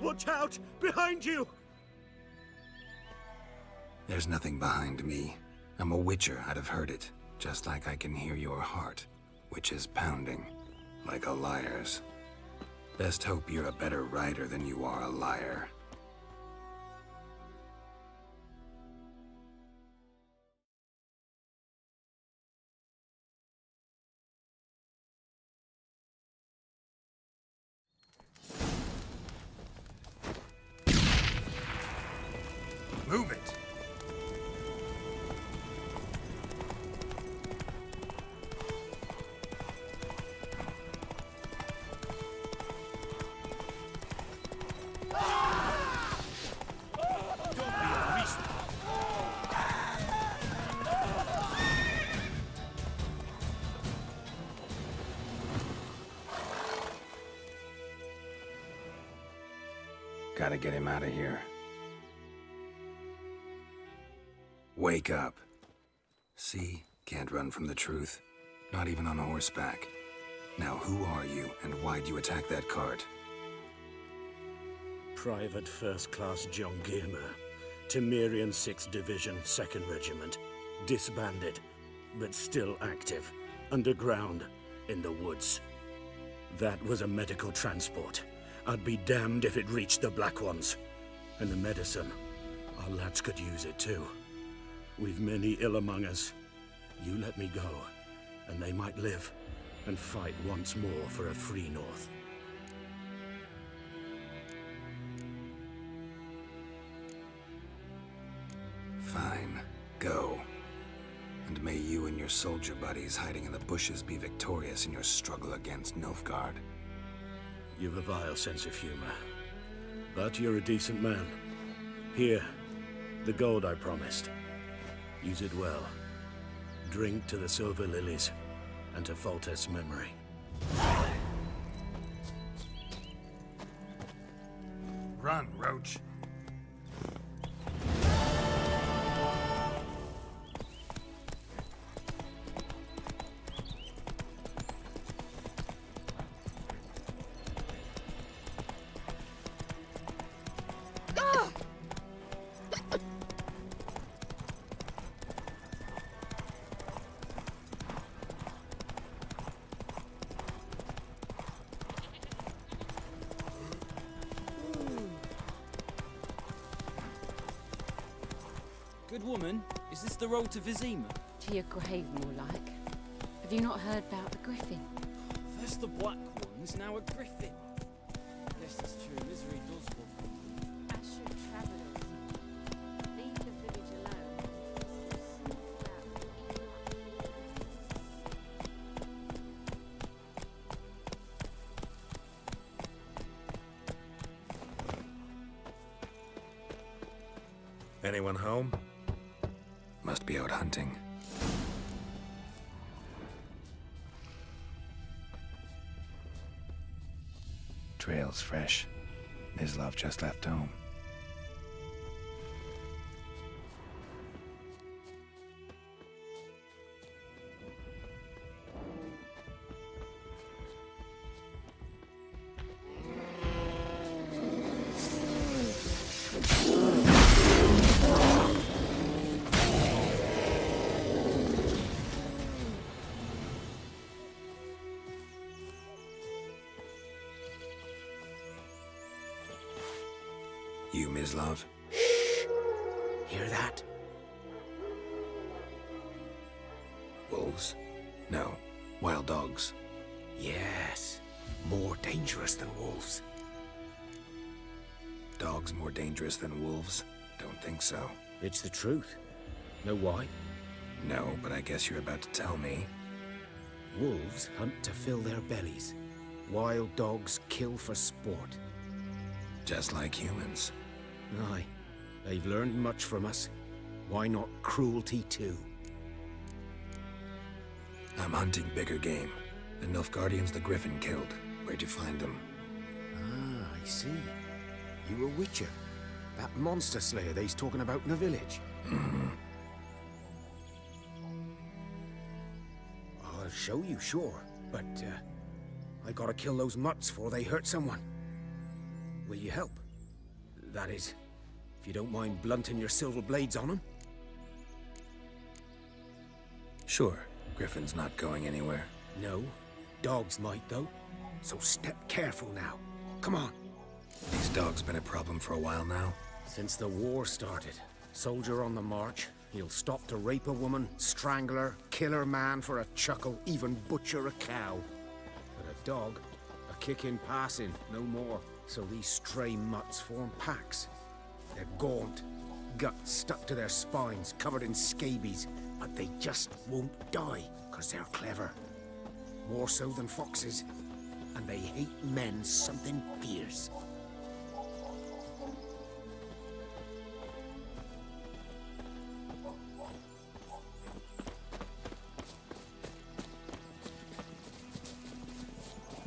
Watch out! Behind you! There's nothing behind me. I'm a witcher, I'd have heard it. Just like I can hear your heart, which is pounding, like a liar's. Best hope you're a better rider than you are a liar. Move it! Gotta get him out of here. Wake up. See? Can't run from the truth. Not even on horseback. Now who are you, and why'd you attack that cart? Private First Class John Giermer, Temerian 6th Division, 2nd Regiment. Disbanded, but still active. Underground, in the woods. That was a medical transport. I'd be damned if it reached the Black Ones. And the medicine, our lads could use it too. We've many ill among us. You let me go, and they might live, and fight once more for a free North. Fine. Go. And may you and your soldier buddies hiding in the bushes be victorious in your struggle against Nilfgaard. You've a vile sense of humor. But you're a decent man. Here, the gold I promised. Use it well. Drink to the Silver Lilies, and to Foltest's memory. Run, Roach. Good woman, is this the road to Vizima? To your grave, more like. Have you not heard about the griffin? First the Black Ones, now a griffin. Yes, it's true, misery does walk. As should travellers. Leave the village alone. Anyone home? Must be out hunting. trail's fresh. Mislav just left home. You, Mislav? Hear that? Wolves? No. Wild dogs. Yes. More dangerous than wolves. Dogs more dangerous than wolves? Don't think so. It's the truth. Know why? No, but I guess you're about to tell me. Wolves hunt to fill their bellies. Wild dogs kill for sport. Just like humans. Aye. They've learned much from us. Why not cruelty too? I'm hunting bigger game. The Nilfgaardians the Griffin killed. Where'd you find them? Ah, I see. You a witcher. That monster slayer they's talking about in the village. Mm-hmm. I'll show you, sure. But, I gotta kill those mutts before they hurt someone. Will you help? That is, if you don't mind blunting your silver blades on them. Sure. Griffin's not going anywhere. No. Dogs might, though. So step careful now. Come on. These dogs been a problem for a while now? Since the war started. Soldier on the march. He'll stop to rape a woman, strangle her, kill her man for a chuckle, even butcher a cow. But a dog, a kick in passing, no more. So these stray mutts form packs. They're gaunt, guts stuck to their spines, covered in scabies, but they just won't die, 'cause they're clever. More so than foxes. And they hate men something fierce.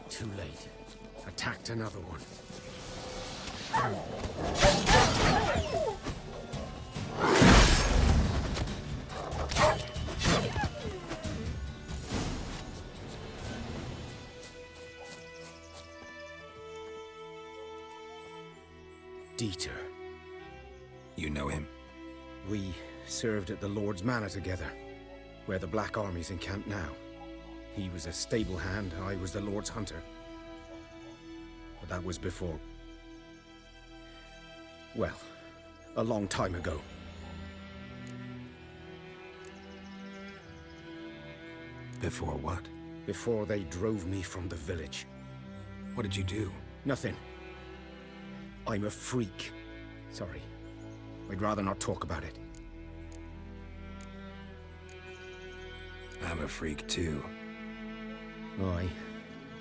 Too late. Attacked another one. Dieter. You know him? We served at the Lord's Manor together, where the Black Army's encamped now. He was a stable hand, I was the Lord's hunter. But that was before... well, a long time ago. Before what? Before they drove me from the village. What did you do? Nothing. I'm a freak. Sorry. I'd rather not talk about it. I'm a freak too. Aye,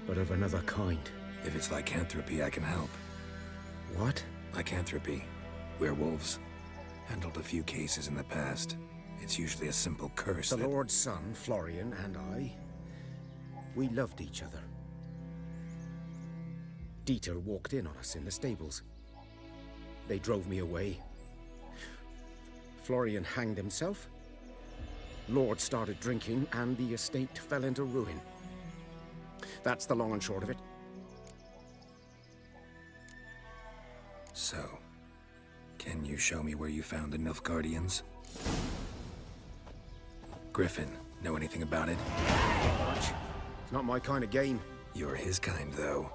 but of another kind. If it's lycanthropy, I can help. What? Lycanthropy. Werewolves. Handled a few cases in the past. It's usually a simple curse The that... Lord's son, Florian, and I... we loved each other. Dieter walked in on us in the stables. They drove me away. Florian hanged himself. Lord started drinking, and the estate fell into ruin. That's the long and short of it. So, can you show me where you found the Nilfgaardians? Griffin, know anything about it? Not much. It's not my kind of game. You're his kind, though.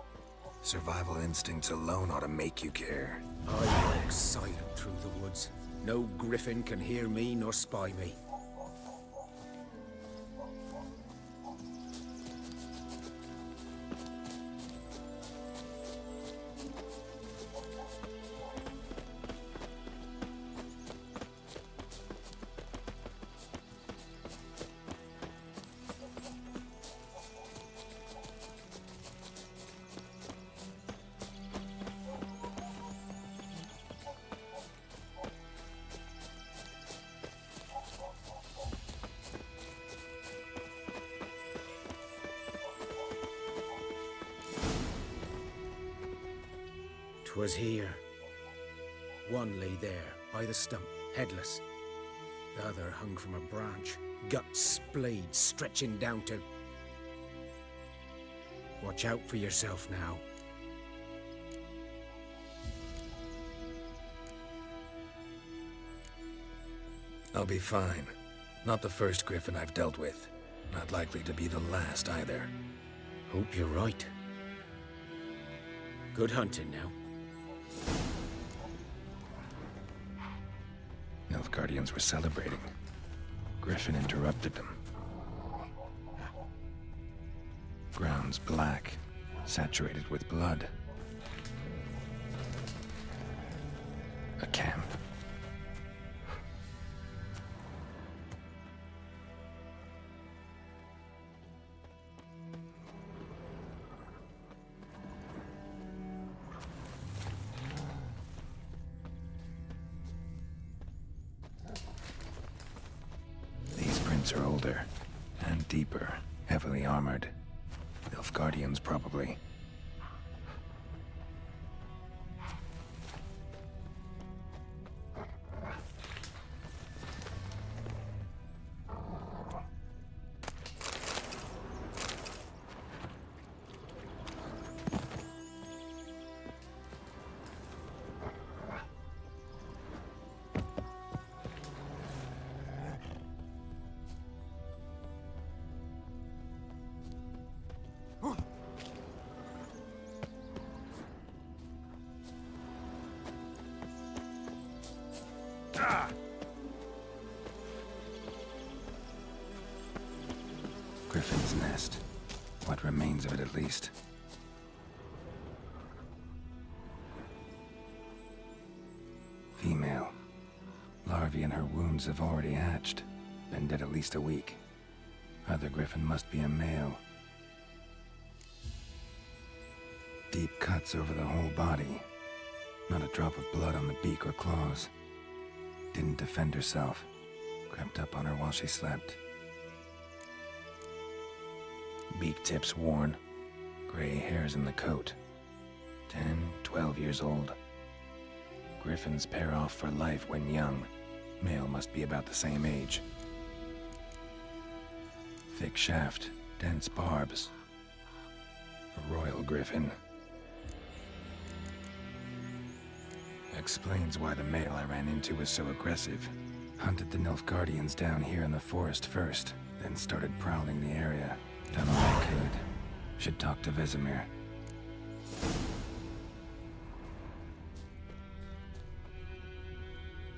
Survival instincts alone ought to make you care. I walk silent through the woods. No griffin can hear me nor spy me. 'Twas here. One lay there, by the stump, headless. The other hung from a branch, guts splayed, stretching down to... Watch out for yourself now. I'll be fine. Not the first griffin I've dealt with. Not likely to be the last either. Hope you're right. Good hunting now. Nilfgaardians were celebrating. Griffin interrupted them. Grounds black, saturated with blood. A camp. These prints are older and deeper, heavily armored. Nilfgaardians, probably. Griffin's nest. What remains of it, at least. Female. Larvae in her wounds have already hatched. Been dead at least a week. Other griffin must be a male. Deep cuts over the whole body. Not a drop of blood on the beak or claws. Didn't defend herself. Crept up on her while she slept. Beak tips worn. Gray hairs in the coat. 10, 12 years old. Griffins pair off for life when young. Male must be about the same age. Thick shaft, dense barbs. A royal griffin. Explains why the male I ran into was so aggressive. Hunted the Nilfgaardians down here in the forest first, then started prowling the area. Done all I could. Should talk to Vesemir.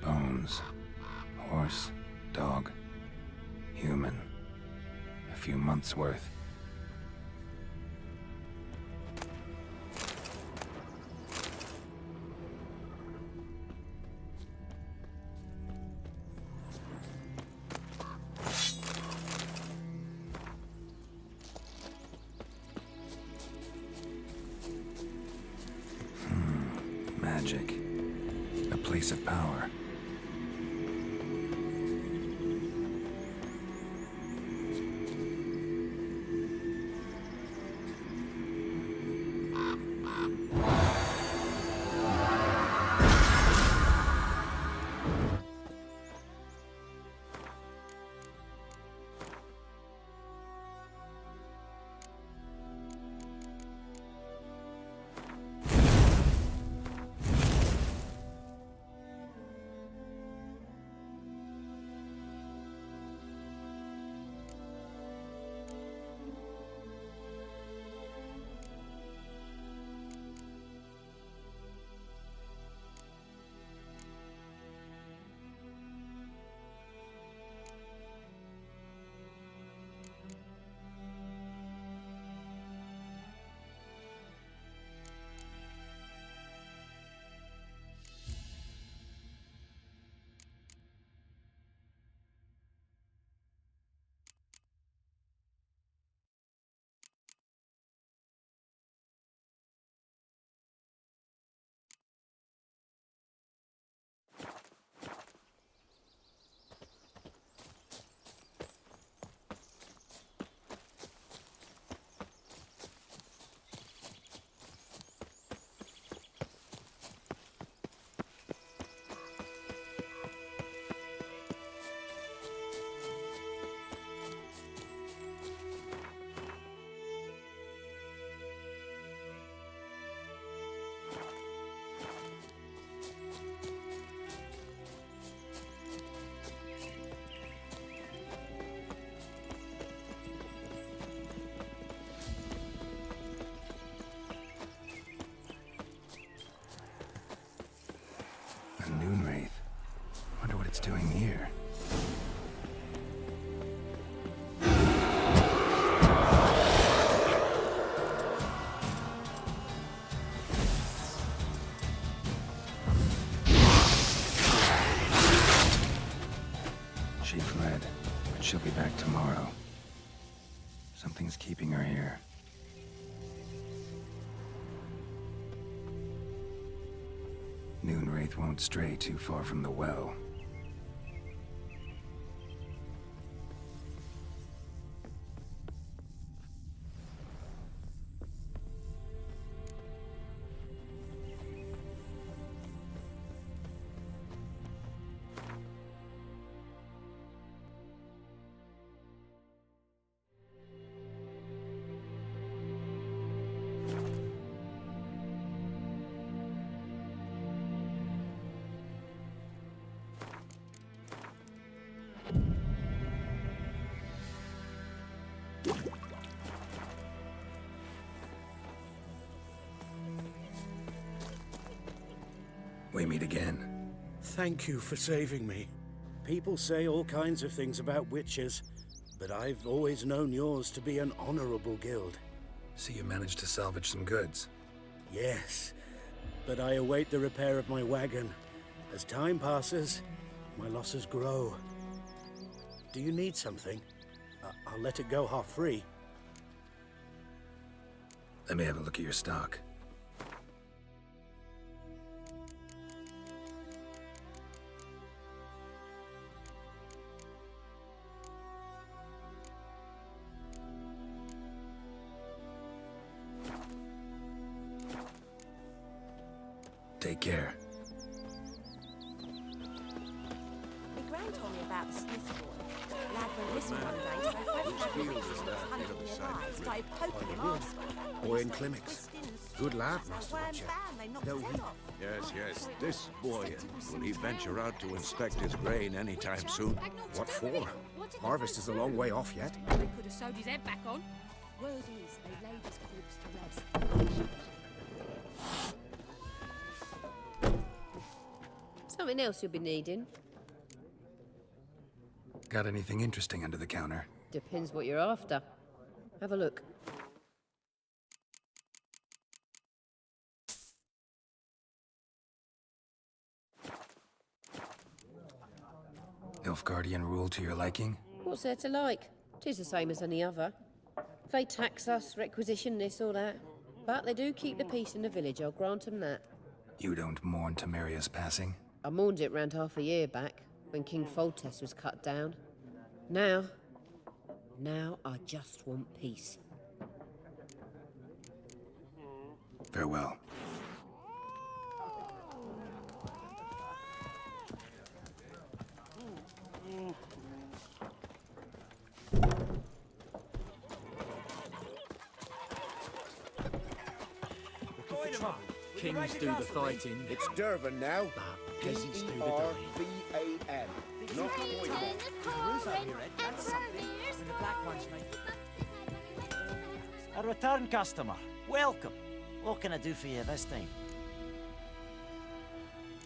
Bones. Horse, dog, human. A few months' worth. Magic. A place of power. Something's keeping her here. Noonwraith won't stray too far from the well. We meet again. Thank you for saving me. People say all kinds of things about witches, but I've always known yours to be an honorable guild. So you managed to salvage some goods? Yes, but I await the repair of my wagon. As time passes, my losses grow. Do you need something? I'll let it go half-free. Let me have a look at your stock. Take care. My gran told me about the Smith boy. Lad went missing one day, so both Nadia Richmond was hunting nearby, started poking him asking. Boy in Climmix. Good lad, Master Richard. No, Yes. This boy, will he venture out to inspect his grain anytime soon? What for? Harvest is a long way off yet. They could have sewed his head back on. Word is, they laid his corpse to rest. Something else you'll be needing. Got anything interesting under the counter? Depends what you're after. Have a look. Nilfgaardian rule to your liking? What's there to like? 'Tis the same as any other. They tax us, requisition this or that. But they do keep the peace in the village, I'll grant 'em that. You don't mourn Temeria's passing? I mourned it round half a year back, when King Foltest was cut down. Now I just want peace. Farewell. Kings do the fighting. It's Dervan now. Peasants do the Dervan. Not Poison. A return customer. Welcome. What can I do for you this time?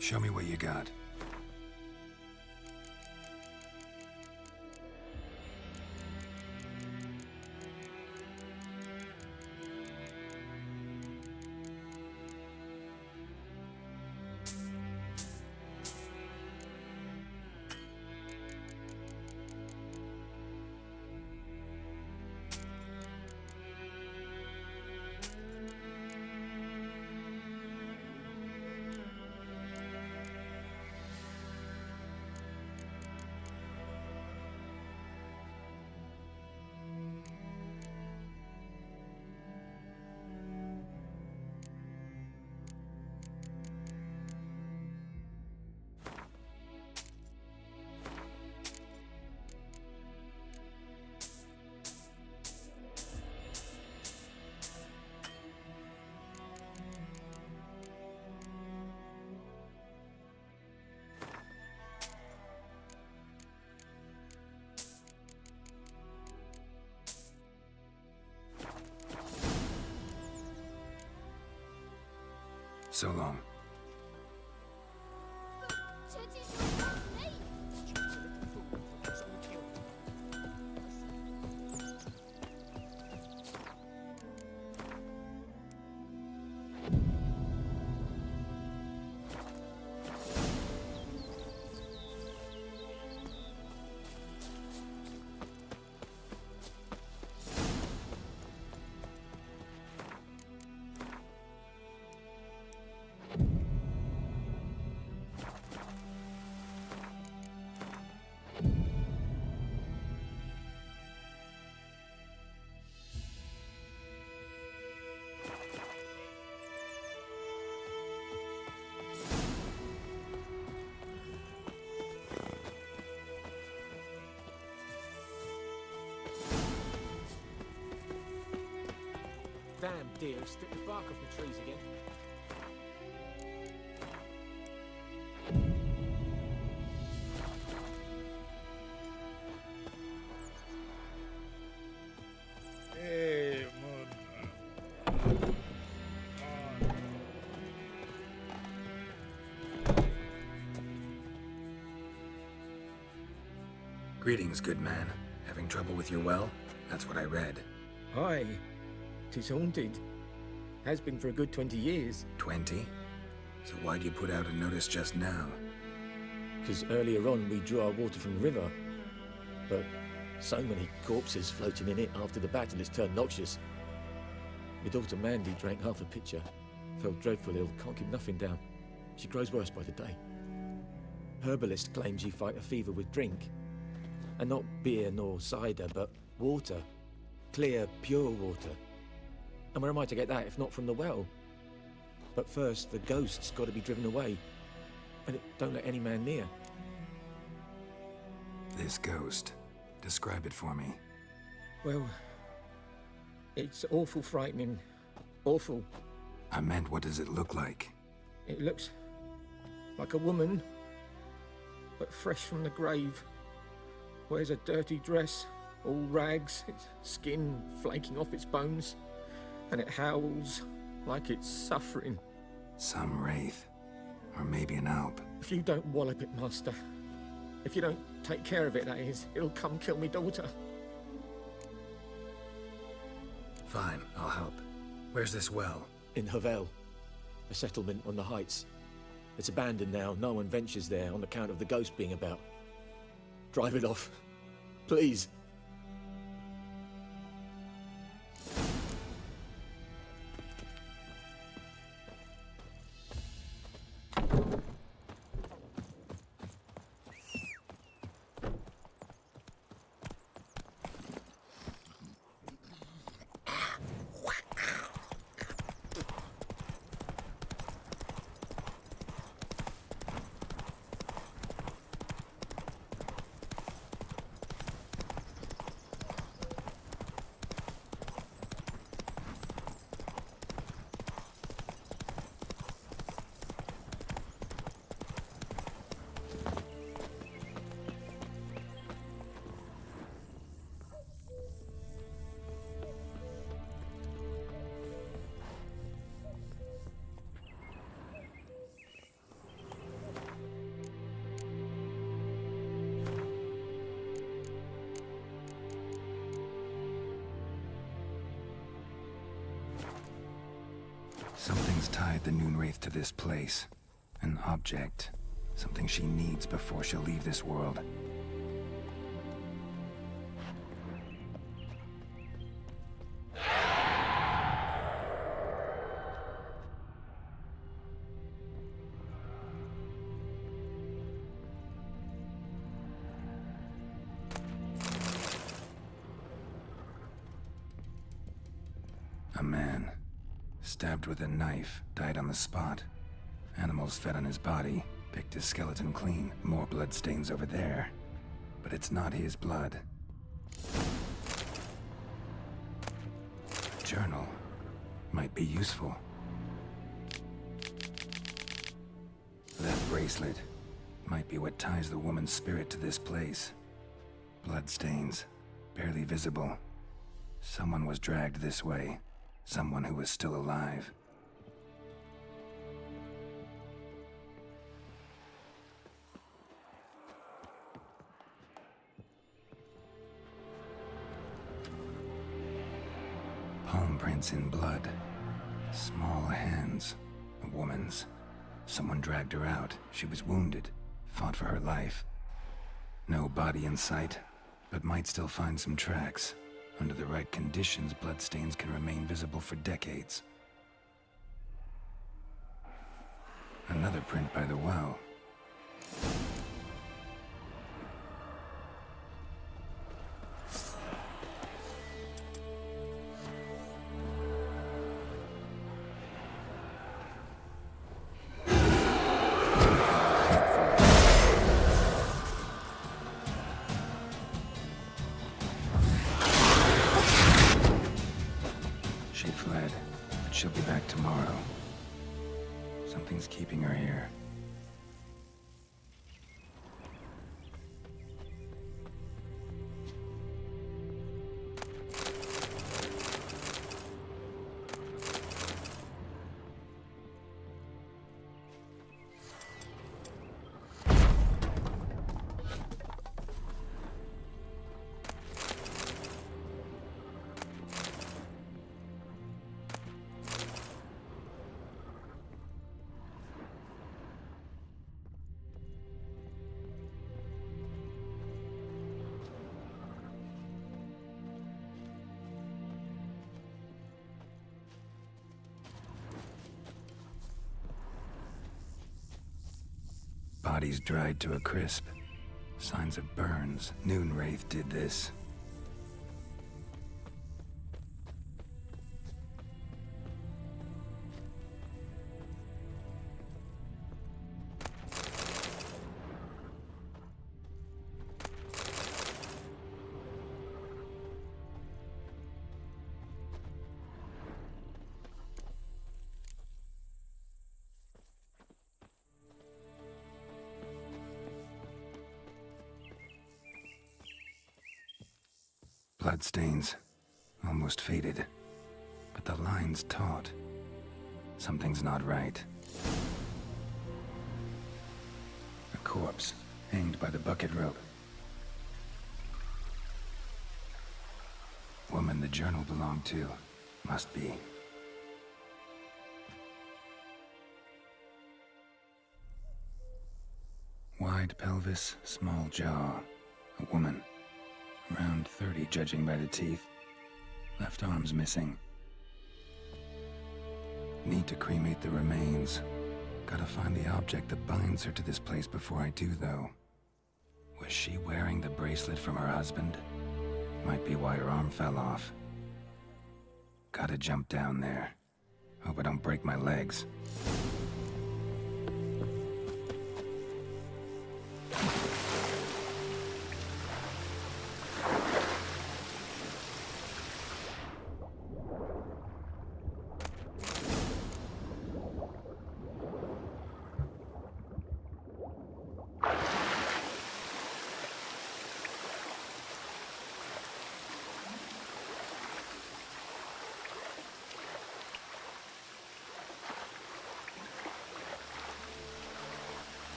Show me what you got. So long. damn deer have stripped the bark off the trees again. Hey, Greetings, good man. Having trouble with your well? That's what I read. Aye. 'Tis haunted. Has been for a good 20 years. 20? So why'd you put out a notice just now? Because earlier on we drew our water from the river. But so many corpses floating in it after the battle it's turned noxious. My daughter Mandy drank half a pitcher. Fell dreadful ill, can't keep nothing down. She grows worse by the day. Herbalist claims you fight a fever with drink. And not beer nor cider, but water. Clear, pure water. And where am I to get that if not from the well? But first, the ghost's got to be driven away. And it don't let any man near. This ghost. Describe it for me. Well, it's awful frightening. Awful. I meant, what does it look like? It looks like a woman, but fresh from the grave. Wears a dirty dress, all rags, its skin flaking off its bones, and it howls like it's suffering. Some wraith. Or maybe an alp. If you don't wallop it, Master, if you don't take care of it, that is, it'll come kill me daughter. Fine, I'll help. Where's this well? In Havel, a settlement on the heights. It's abandoned now, no one ventures there on account of the ghost being about. Drive it off, please. Something's tied the Noonwraith to this place. An object. Something she needs before she'll leave this world. A man. Stabbed with a knife, died on the spot. Animals fed on his body, picked his skeleton clean. More bloodstains over there. But it's not his blood. A journal. Might be useful. That bracelet might be what ties the woman's spirit to this place. Bloodstains, barely visible. Someone was dragged this way. Someone who was still alive. Palm prints in blood. Small hands. A woman's. Someone dragged her out. She was wounded. Fought for her life. No body in sight, but might still find some tracks. Under the right conditions, bloodstains can remain visible for decades. Another print by the well. She fled. but she'll be back tomorrow. Something's keeping her here. Bodies dried to a crisp. Signs of burns. Noonwraith did this. Bloodstains. Almost faded. But the line's taut. Something's not right. A corpse, hanged by the bucket rope. Woman the journal belonged to. Must be. Wide pelvis, small jaw. A woman. Around 30, judging by the teeth. Left arm's missing. Need to cremate the remains. Gotta find the object that binds her to this place before I do, though. Was she wearing the bracelet from her husband? Might be why her arm fell off. Gotta jump down there. Hope I don't break my legs.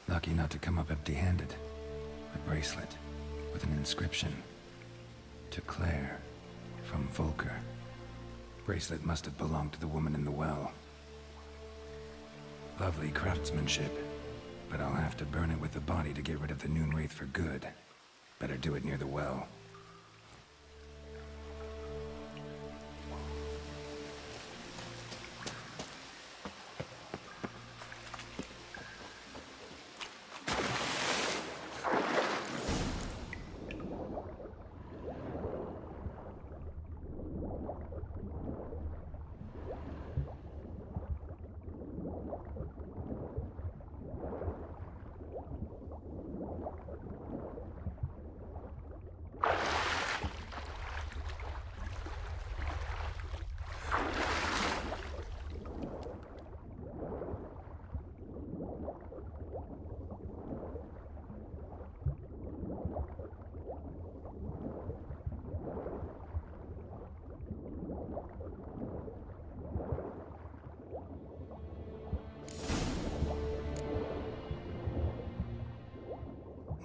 Lucky not to come up empty-handed. A bracelet with an inscription. To Claire, from Volker. Bracelet must have belonged to the woman in the well. Lovely craftsmanship, but I'll have to burn it with the body to get rid of the Noonwraith for good. Better do it near the well.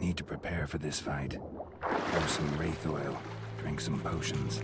Need to prepare for this fight. Pour some wraith oil, drink some potions.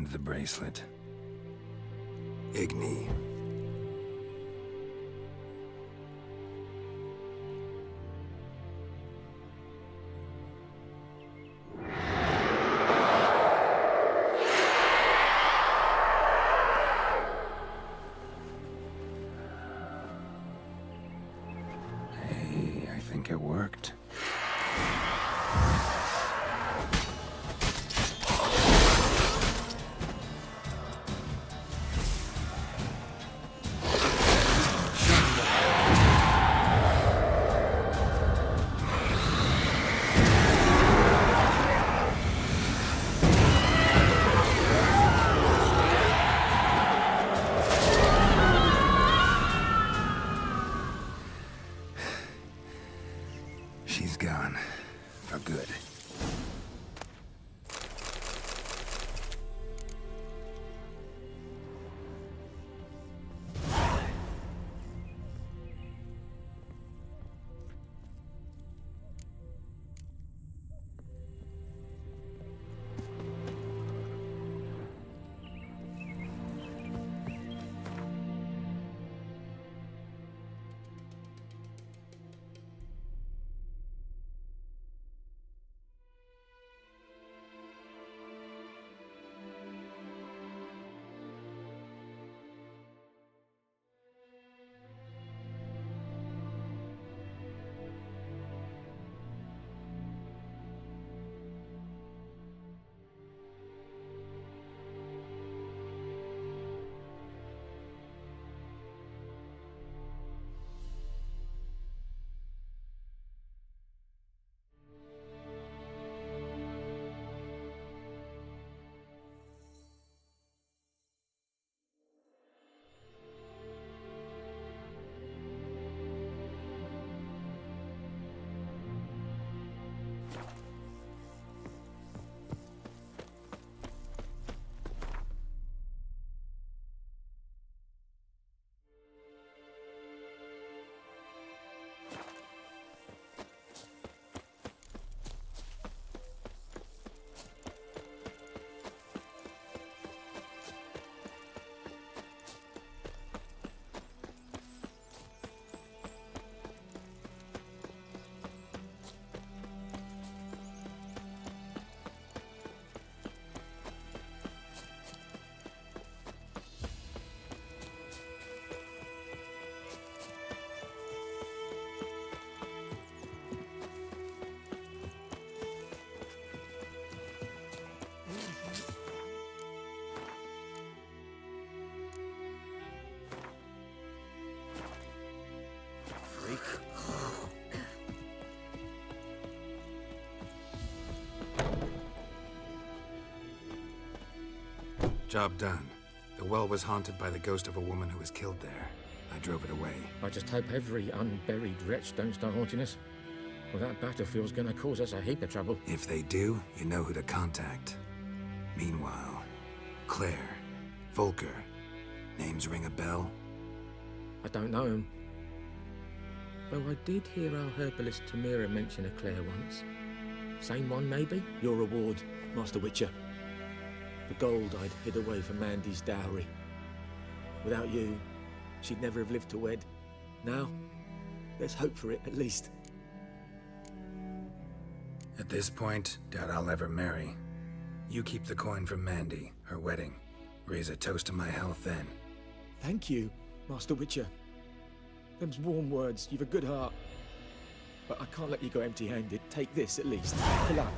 And the bracelet. Igni. Hey, I think it worked. She's gone. For good. Job done. The well was haunted by the ghost of a woman who was killed there. I drove it away. I just hope every unburied wretch don't start haunting us. Well, that battlefield's gonna cause us a heap of trouble. If they do, you know who to contact. Meanwhile, Claire, Volker, names ring a bell? I don't know him. Though I did hear our herbalist Tamira mention a Claire once. Same one, maybe? Your reward, Master Witcher. The gold I'd hid away for Mandy's dowry. Without you, she'd never have lived to wed. Now, there's hope for it, at least. At this point, doubt I'll ever marry. You keep the coin from Mandy, her wedding. Raise a toast to my health then. Thank you, Master Witcher. Them's warm words, you've a good heart. But I can't let you go empty-handed. Take this, at least. For luck.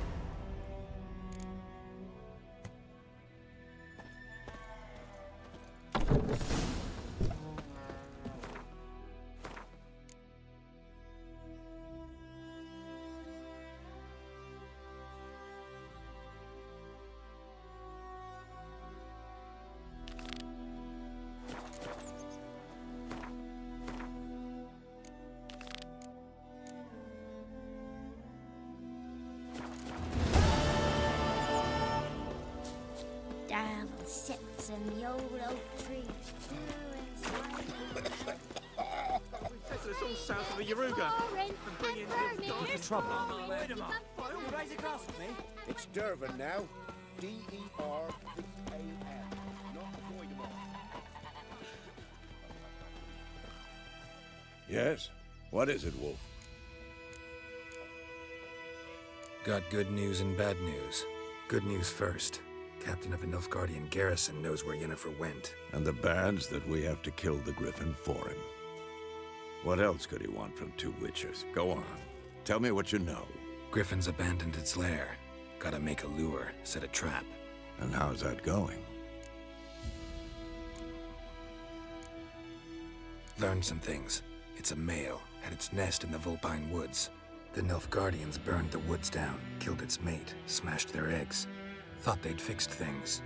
Down sits in the old oak tree. Tested us all south of the Yaruga and bring in the God for trouble. Wait a minute. Raise a glass with me. It's Dervin now. D-E-R-V-I-N. Yes? What is it, Wolf? Got good news and bad news. Good news first. Captain of a Nilfgaardian garrison knows where Yennefer went. And the bad's that we have to kill the Griffin for him. What else could he want from two witchers? Go on. Tell me what you know. Griffin's abandoned its lair. Gotta make a lure, set a trap. And how's that going? Learned some things. It's a male, had its nest in the Vulpine Woods. The Nilfgaardians burned the woods down, killed its mate, smashed their eggs. Thought they'd fixed things.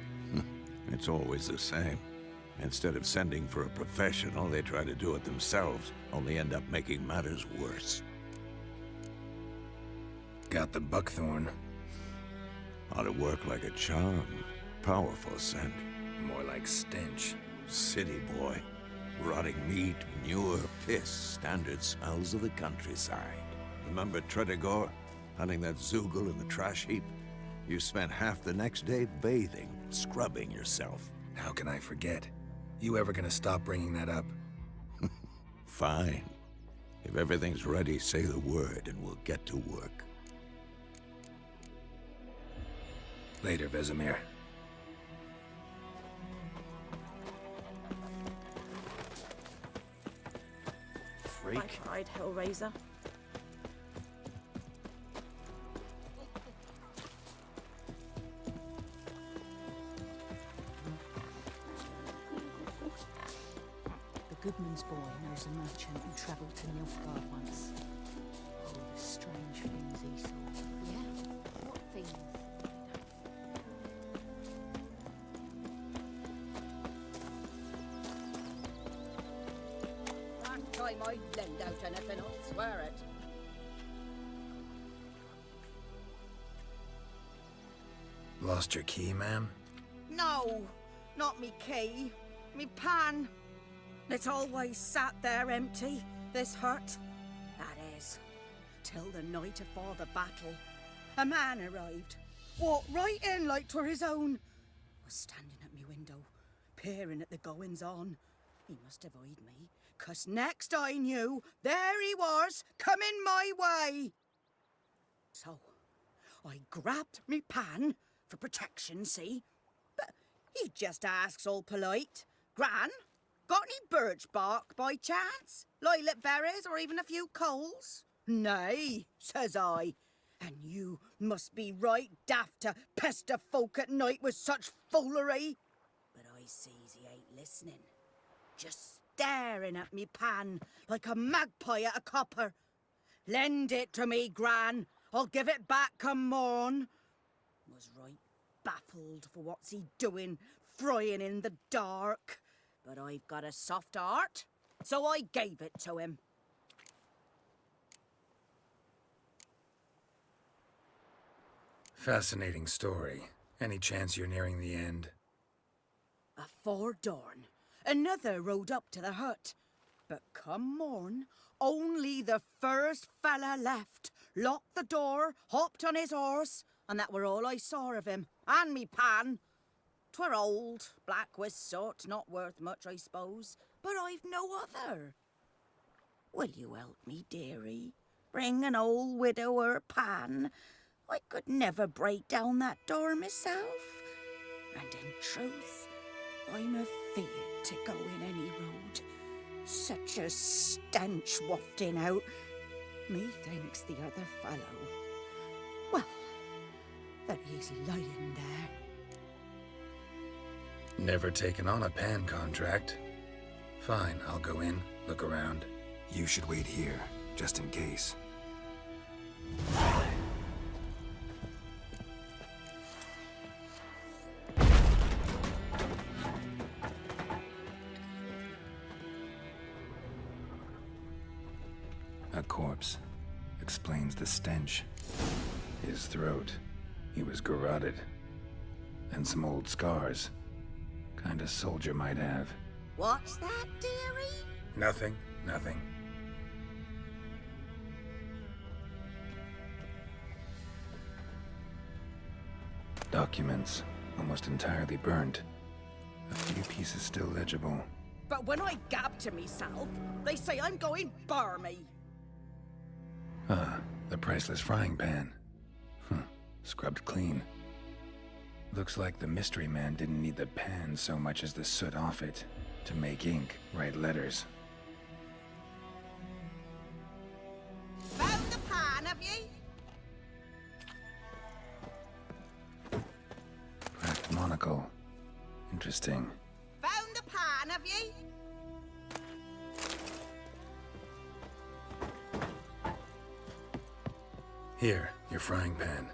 It's always the same. Instead of sending for a professional, they try to do it themselves, only end up making matters worse. Got the buckthorn. Ought to work like a charm. Powerful scent. More like stench. City boy. Rotting meat, manure, piss, standard smells of the countryside. Remember Tredegor? Hunting that Zoogle in the trash heap? You spent half the next day bathing, scrubbing yourself. How can I forget? You ever gonna stop bringing that up? Fine. If everything's ready, say the word and we'll get to work. Later, Vesemir. I cried, Hellraiser. The Goodman's boy knows a merchant who travelled to Nilfgaard once. Oh, the strange things he saw. Yeah? What things? Last time I lend out anything, I'll swear it. Lost your key, ma'am? No, not me key. Me pan. It's always sat there empty, this hut. That is, till the night afore the battle. A man arrived, walked right in like 'twere his own. Was standing at me window, peering at the goings-on. He must have eyed me, 'cause next I knew, there he was, coming my way. So, I grabbed me pan, for protection, see? But he just asks all polite, Gran, got any birch bark by chance? Lilac berries or even a few coals? Nay, says I. And you must be right daft to pester folk at night with such foolery. But I sees he ain't listening. Just staring at me pan like a magpie at a copper. Lend it to me, Gran. I'll give it back come morn. Was right baffled for what's he doing, frying in the dark. But I've got a soft heart, so I gave it to him. Fascinating story. Any chance you're nearing the end? Afore dawn, another rode up to the hut. But come morn, only the first fella left, locked the door, hopped on his horse, and that were all I saw of him, and me pan. 'Twere old, black with soot, not worth much, I suppose, but I've no other. Will you help me, dearie? Bring an old widower pan. I could never break down that door myself. And in truth, I'm afeard to go in any road. Such a stench wafting out. Methinks the other fellow, well, that he's lying there. Never taken on a pan contract. Fine, I'll go in, look around. You should wait here, just in case. A corpse. Explains the stench. His throat. He was garroted. And some old scars. Kind of soldier might have. What's that, dearie? Nothing, nothing. Documents. almost entirely burned. A few pieces still legible. But when I gab to myself, they say I'm going barmy. Ah, the priceless frying pan. Scrubbed clean. Looks like the mystery man didn't need the pan so much as the soot off it to make ink, write letters. Found the pan, have ye? Cracked monocle. Interesting. Found the pan, have ye? Here, your frying pan.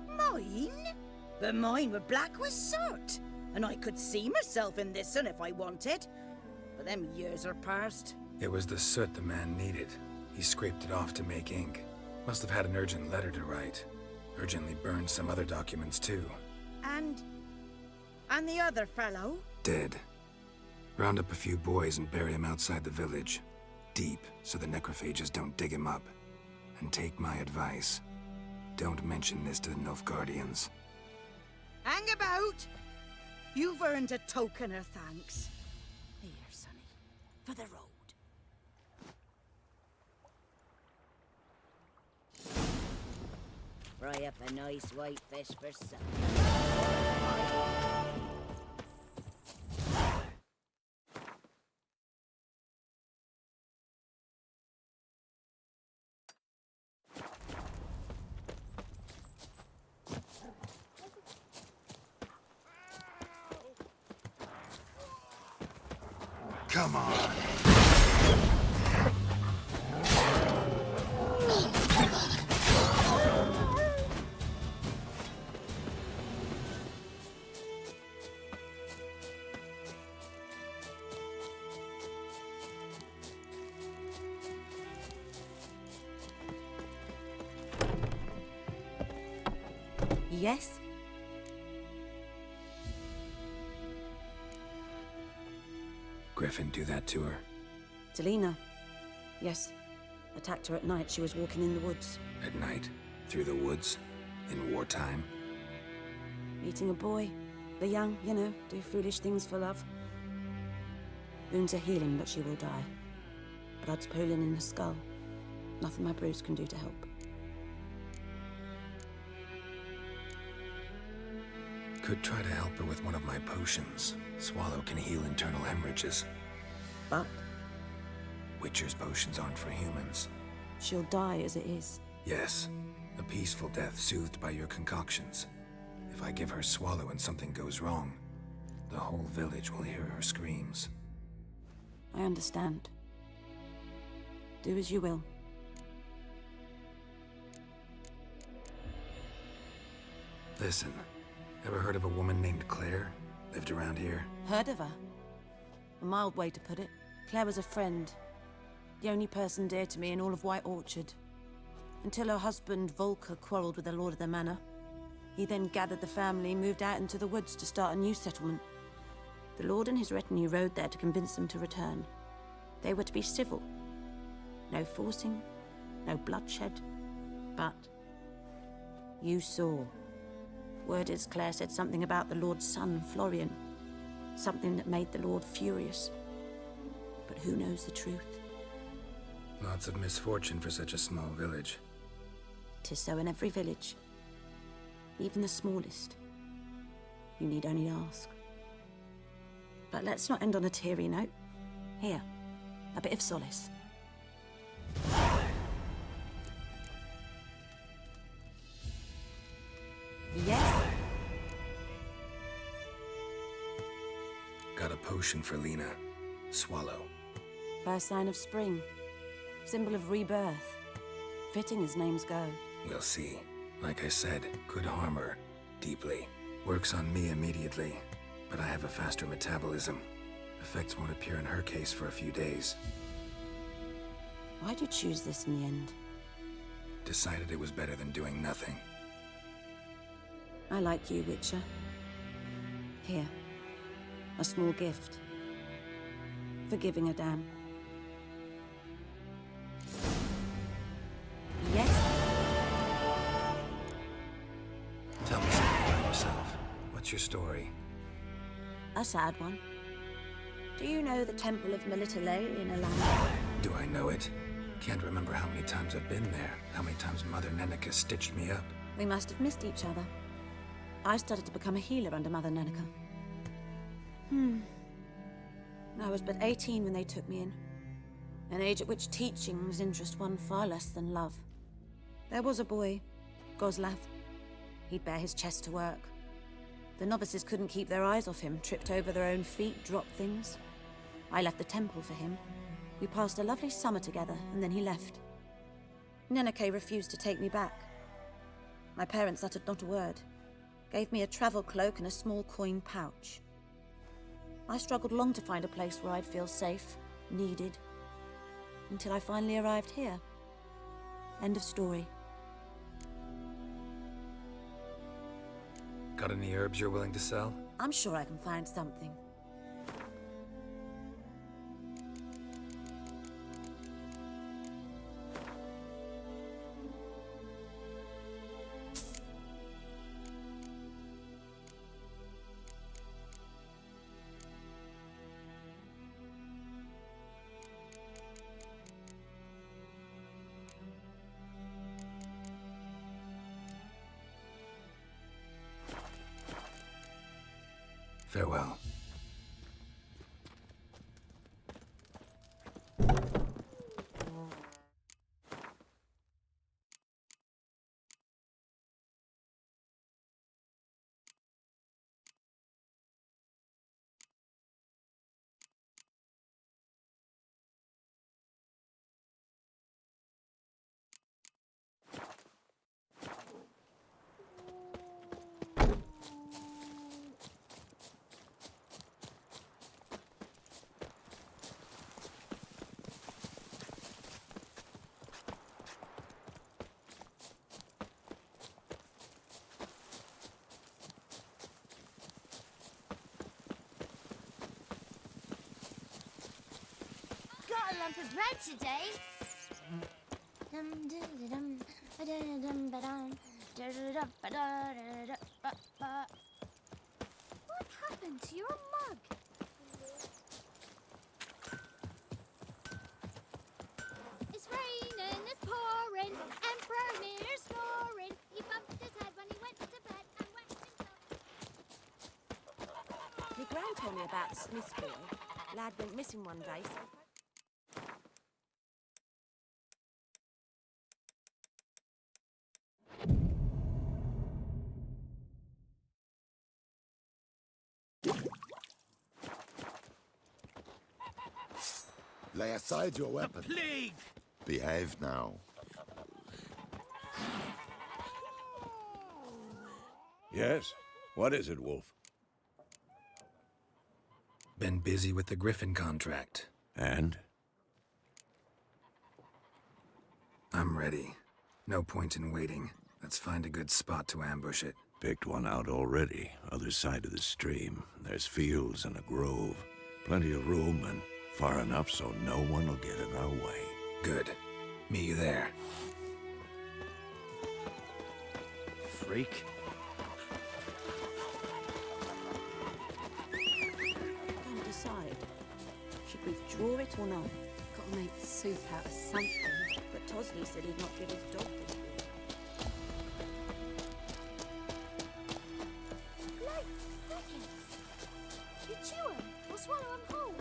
Mine? But mine were black with soot. And I could see myself in this one if I wanted. But them years are past. It was the soot the man needed. He scraped it off to make ink. Must have had an urgent letter to write. Urgently burned some other documents too. And the other fellow? Dead. Round up a few boys and bury him outside the village. Deep, so the necrophages don't dig him up. And take my advice. Don't mention this to the Nilfgaardians. Hang about! You've earned a token of thanks. Here, sonny, for the road. Fry up a nice white fish for supper. Come on. Yes? Griffin do that to her? Delina. Yes. Attacked her at night. She was walking in the woods. At night? Through the woods? In wartime? Meeting a boy. The young, you know, do foolish things for love. Wounds are healing, but she will die. Blood's pooling in the skull. Nothing my bruise can do to help. Could try to help her with one of my potions. Swallow can heal internal hemorrhages. But? Witcher's potions aren't for humans. She'll die as it is. Yes. A peaceful death soothed by your concoctions. If I give her Swallow and something goes wrong, the whole village will hear her screams. I understand. Do as you will. Listen, ever heard of a woman named Claire? Lived around here? Heard of her? A mild way to put it. Claire was a friend. The only person dear to me in all of White Orchard. Until her husband, Volker, quarreled with the lord of the manor. He then gathered the family and moved out into the woods to start a new settlement. The lord and his retinue rode there to convince them to return. They were to be civil. No forcing, no bloodshed. But you saw. Word is Claire said something about the lord's son, Florian. Something that made the lord furious. But who knows the truth? Lots of misfortune for such a small village. 'Tis so in every village. Even the smallest. You need only ask. But let's not end on a teary note. Here, a bit of solace. Yes? Got a potion for Lena. Swallow. First sign of spring. Symbol of rebirth. Fitting as names go. We'll see. Like I said, could harm her. Deeply. Works on me immediately. But I have a faster metabolism. Effects won't appear in her case for a few days. Why'd you choose this in the end? Decided it was better than doing nothing. I like you, Witcher. Here. A small gift. For giving a damn. Yes? Tell me something about yourself. What's your story? A sad one. Do you know the Temple of Melitele in Alana? Do I know it? Can't remember how many times I've been there, how many times Mother Neneka stitched me up. We must have missed each other. I started to become a healer under Mother Neneka. I was but 18 when they took me in. An age at which teachings interest one far less than love. There was a boy, Goslav. He'd bare his chest to work. The novices couldn't keep their eyes off him, tripped over their own feet, dropped things. I left the temple for him. We passed a lovely summer together, and then he left. Neneke refused to take me back. My parents uttered not a word, gave me a travel cloak and a small coin pouch. I struggled long to find a place where I'd feel safe, needed, until I finally arrived here. End of story. Got any herbs you're willing to sell? I'm sure I can find something. Farewell. Got a lump of bread today. What happened to your mug? It's raining, it's pouring, and Bromir's snoring. He bumped his head when he went to bed and wet himself. My gran told me about the Smith's boy. Lad went missing one day, so... Lay aside your weapon. The plague! Behave now. Yes? What is it, Wolf? Been busy with the Griffin contract. And? I'm ready. No point in waiting. Let's find a good spot to ambush it. Picked one out already. Other side of the stream. There's fields and a grove. Plenty of room and far enough so no one will get in our way. Good. Meet you there. Freak. Can't decide. Should we draw it or not? Gotta make soup out of something. But Tosley said he'd not give his dog this week. Like crickets. You chew 'em or swallow 'em whole.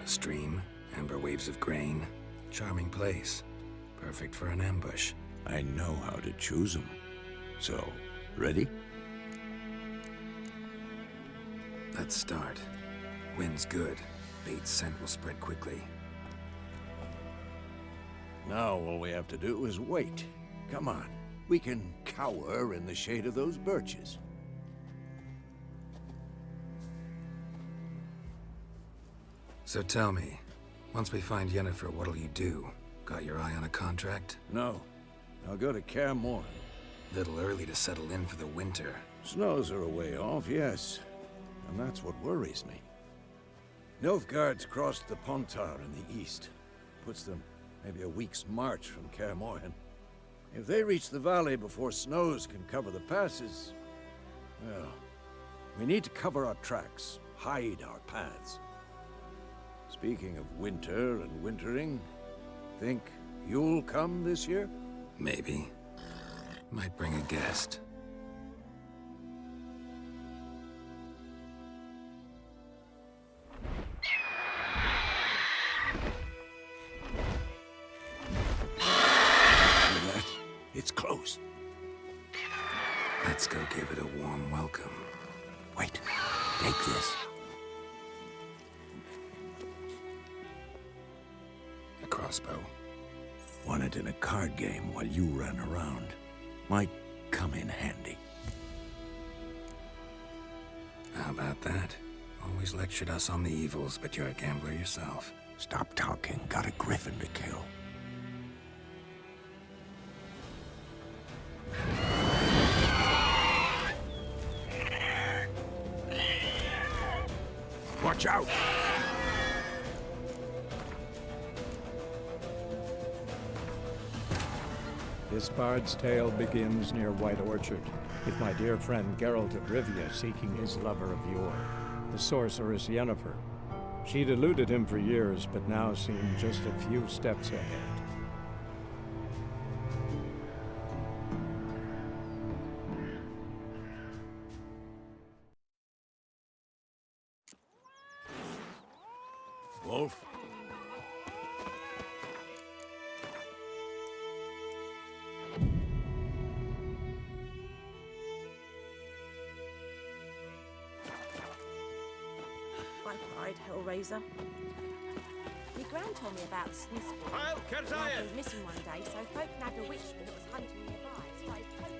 A stream, amber waves of grain. Charming place. Perfect for an ambush. I know how to choose them. So, ready? Let's start. Wind's good. Bait's scent will spread quickly. Now all we have to do is wait. Come on. We can cower in the shade of those birches. So tell me, once we find Yennefer, what'll you do? Got your eye on a contract? No. I'll go to Kaer Morhen. Little early to settle in for the winter. Snows are a way off, yes. And that's what worries me. Nilfgaard's crossed the Pontar in the east. Puts them maybe a week's march from Kaer Morhen. If they reach the valley before snows can cover the passes, well, we need to cover our tracks, hide our paths. Speaking of winter and wintering, think you'll come this year? Maybe. Might bring a guest. It's close. Let's go give it a warm welcome. Wait, take this. A crossbow. Won it in a card game while you ran around. Might come in handy. How about that? Always lectured us on the evils, but you're a gambler yourself. Stop talking. Got a griffin to kill. Watch out! This bard's tale begins near White Orchard, with my dear friend Geralt of Rivia seeking his lover of yore, the sorceress Yennefer. She'd eluded him for years, but now seemed just a few steps ahead. Wolf? By pride, Hellraiser. My gran told me about Snisford. Heil Kerzayen! He was missing one day, so folk nabbed a witchman that was hunting nearby. Started poking.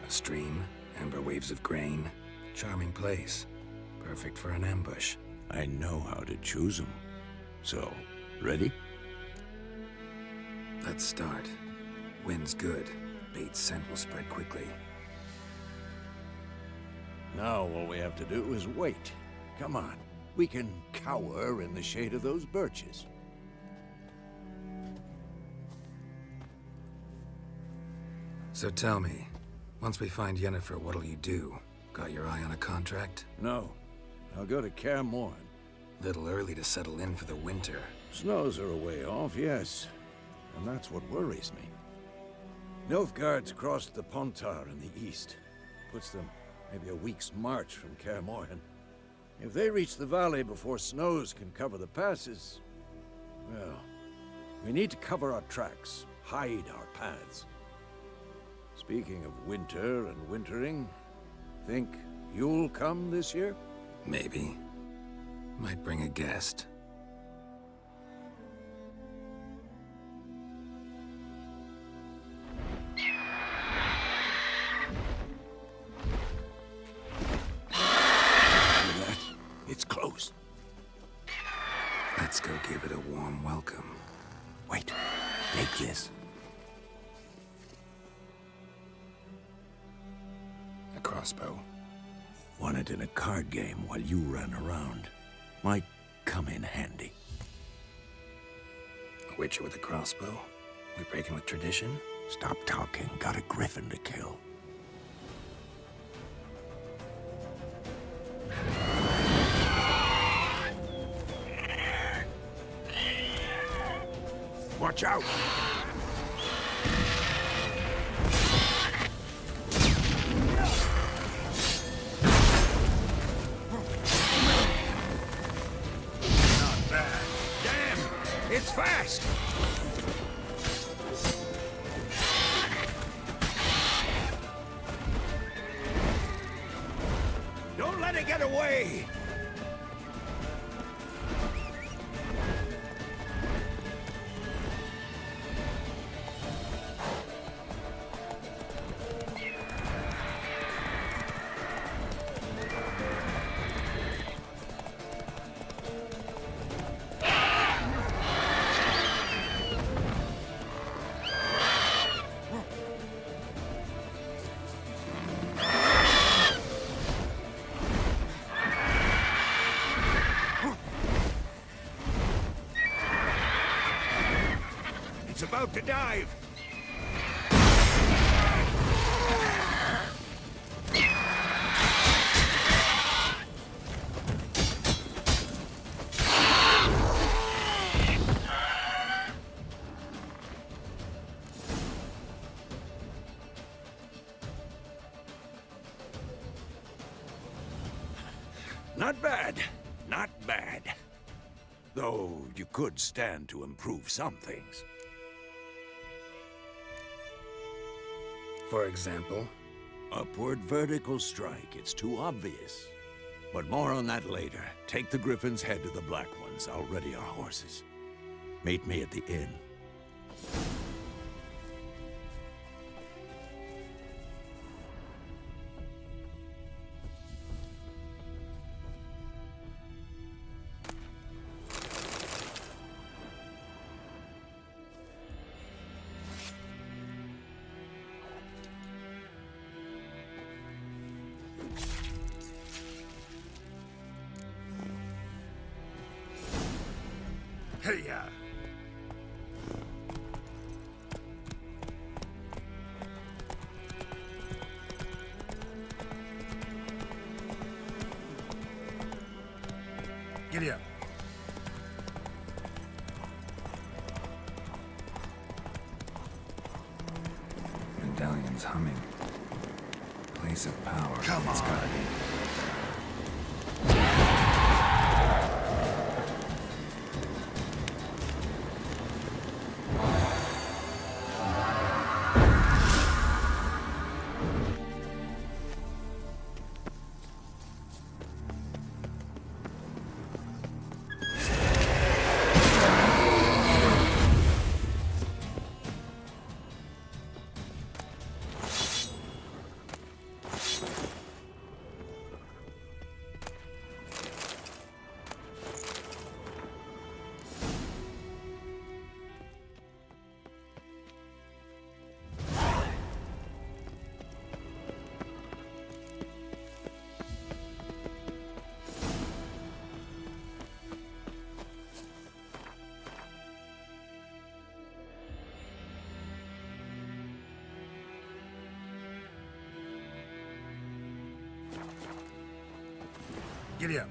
A stream, amber waves of grain. Charming place. Perfect for an ambush. I know how to choose them. So, ready? Let's start. Wind's good. Bait's scent will spread quickly. Now all we have to do is wait. Come on. We can cower in the shade of those birches. So tell me, once we find Yennefer, what'll you do? Got your eye on a contract? No. I'll go to Kaer Morhen. Little early to settle in for the winter. Snows are a way off, yes. And that's what worries me. Nilfgaard's crossed the Pontar in the east. Puts them maybe a week's march from Kaer Morhen. If they reach the valley before snows can cover the passes, well, we need to cover our tracks, hide our paths. Speaking of winter and wintering, think you'll come this year? Maybe. Might bring a guest. It's close. Let's go give it a warm welcome. Wait, take this. A crossbow. Won it in a card game while you ran around. Might come in handy. A witcher with a crossbow? We breaking with tradition? Stop talking. Got a griffin to kill. Watch out! Not bad. Damn! It's fast! Don't let it get away! It's about to dive! Not bad. Not bad. Though you could stand to improve some things. For example? Upward vertical strike. It's too obvious. But more on that later. Take the Griffin's head to the Black Ones. I'll ready our horses. Meet me at the inn. Hey-ya! Giddy up. Medallion's humming. Place of power. Come It's on. gotta be. Giddy up.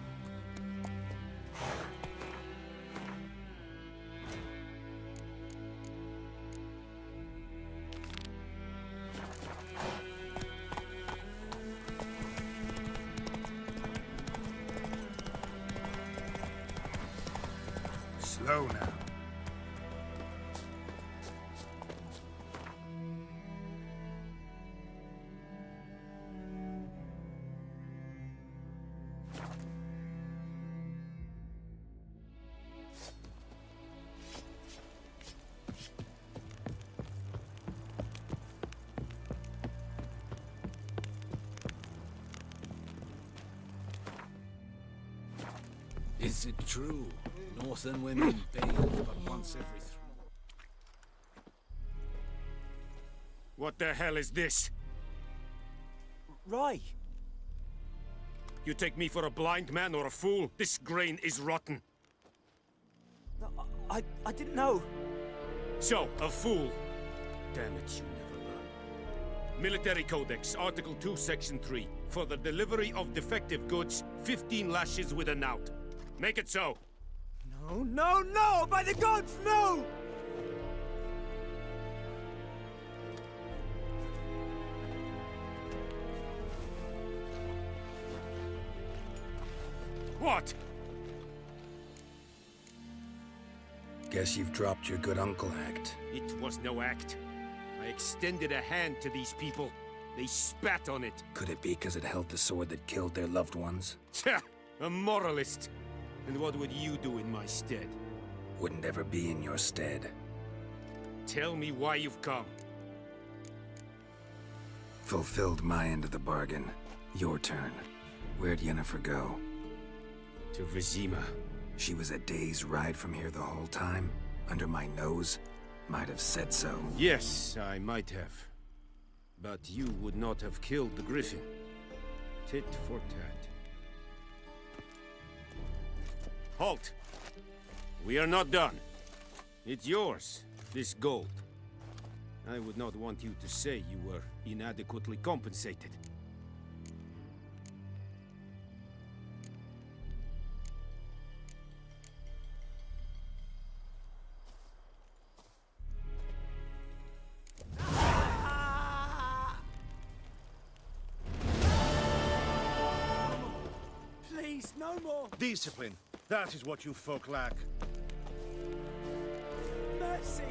Slow now. Is it true? Northern women bathe but once every 3. What the hell is this? Rye! You take me for a blind man or a fool? This grain is rotten. I didn't know. So, a fool. Damn it, you never learn. Military Codex, Article 2, Section 3. For the delivery of defective goods, 15 lashes with a knout. Make it so. No, no, no! By the gods, no! What? Guess you've dropped your good uncle act. It was no act. I extended a hand to these people. They spat on it. Could it be because it held the sword that killed their loved ones? Tja, a moralist. And what would you do in my stead? Wouldn't ever be in your stead. Tell me why you've come. Fulfilled my end of the bargain. Your turn. Where'd Yennefer go? To Vizima. She was a day's ride from here the whole time? Under my nose? Might have said so. Yes, I might have. But you would not have killed the Griffin. Tit for tat. Halt! We are not done. It's yours. This gold. I would not want you to say you were inadequately compensated. Please, no more! Discipline. That is what you folk lack. Mercy!